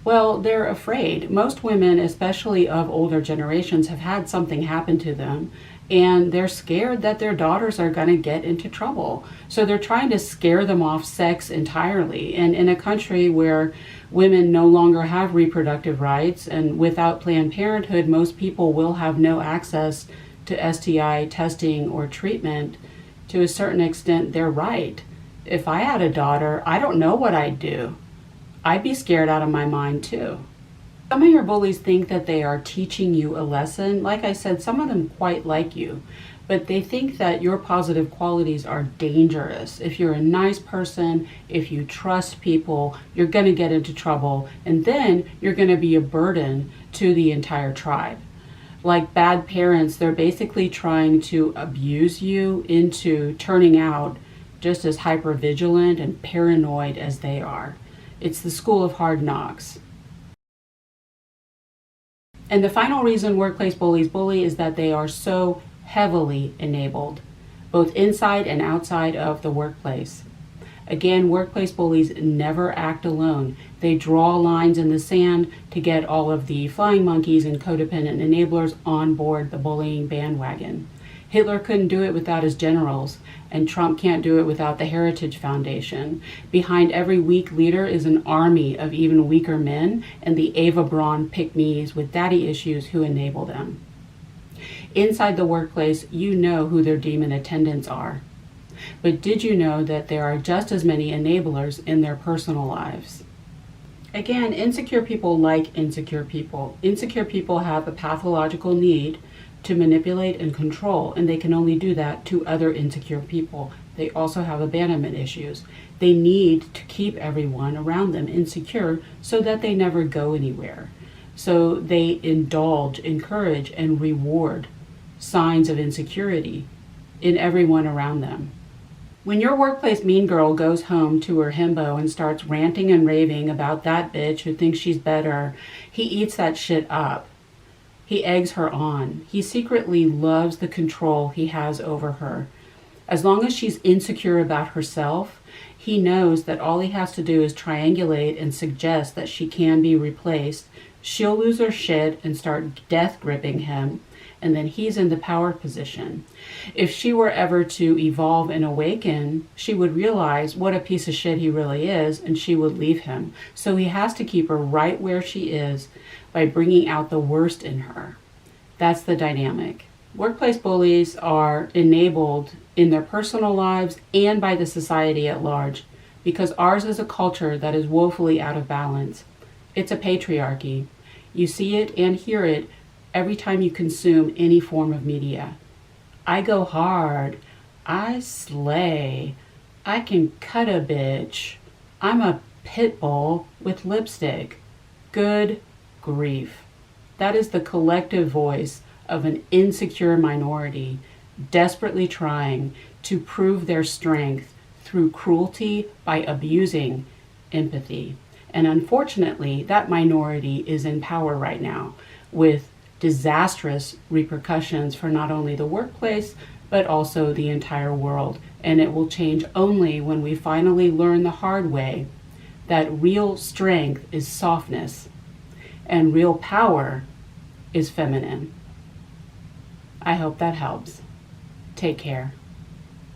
Well, they're afraid. Most women, especially of older generations, have had something happen to them, and they're scared that their daughters are going to get into trouble. So they're trying to scare them off sex entirely. And in a country where women no longer have reproductive rights, and without Planned Parenthood, most people will have no access to STI testing or treatment. To a certain extent, they're right. If I had a daughter, I don't know what I'd do. I'd be scared out of my mind too. Some of your bullies think that they are teaching you a lesson. Like I said, some of them quite like you, but they think that your positive qualities are dangerous. If you're a nice person, if you trust people, you're going to get into trouble, and then you're going to be a burden to the entire tribe. Like bad parents, they're basically trying to abuse you into turning out just as hypervigilant and paranoid as they are. It's the school of hard knocks. And the final reason workplace bullies bully is that they are so heavily enabled, both inside and outside of the workplace. Again, workplace bullies never act alone. They draw lines in the sand to get all of the flying monkeys and codependent enablers on board the bullying bandwagon. Hitler couldn't do it without his generals, and Trump can't do it without the Heritage Foundation. Behind every weak leader is an army of even weaker men and the Ava Braun pick-me's with daddy issues who enable them. Inside the workplace, you know who their demon attendants are. But did you know that there are just as many enablers in their personal lives? Again, insecure people like insecure people. Insecure people have a pathological need to manipulate and control, and they can only do that to other insecure people. They also have abandonment issues. They need to keep everyone around them insecure so that they never go anywhere. So they indulge, encourage, and reward signs of insecurity in everyone around them. When your workplace mean girl goes home to her himbo and starts ranting and raving about that bitch who thinks she's better, he eats that shit up. He eggs her on. He secretly loves the control he has over her. As long as she's insecure about herself, he knows that all he has to do is triangulate and suggest that she can be replaced. She'll lose her shit and start death gripping him, and then he's in the power position. If she were ever to evolve and awaken, she would realize what a piece of shit he really is, and she would leave him. So he has to keep her right where she is by bringing out the worst in her. That's the dynamic. Workplace bullies are enabled in their personal lives and by the society at large, because ours is a culture that is woefully out of balance. It's a patriarchy. You see it and hear it every time you consume any form of media. I go hard. I slay. I can cut a bitch. I'm a pit bull with lipstick. Good grief. That is the collective voice of an insecure minority desperately trying to prove their strength through cruelty by abusing empathy. And unfortunately, that minority is in power right now with disastrous repercussions for not only the workplace, but also the entire world. And it will change only when we finally learn the hard way that real strength is softness and real power is feminine. I hope that helps. Take care.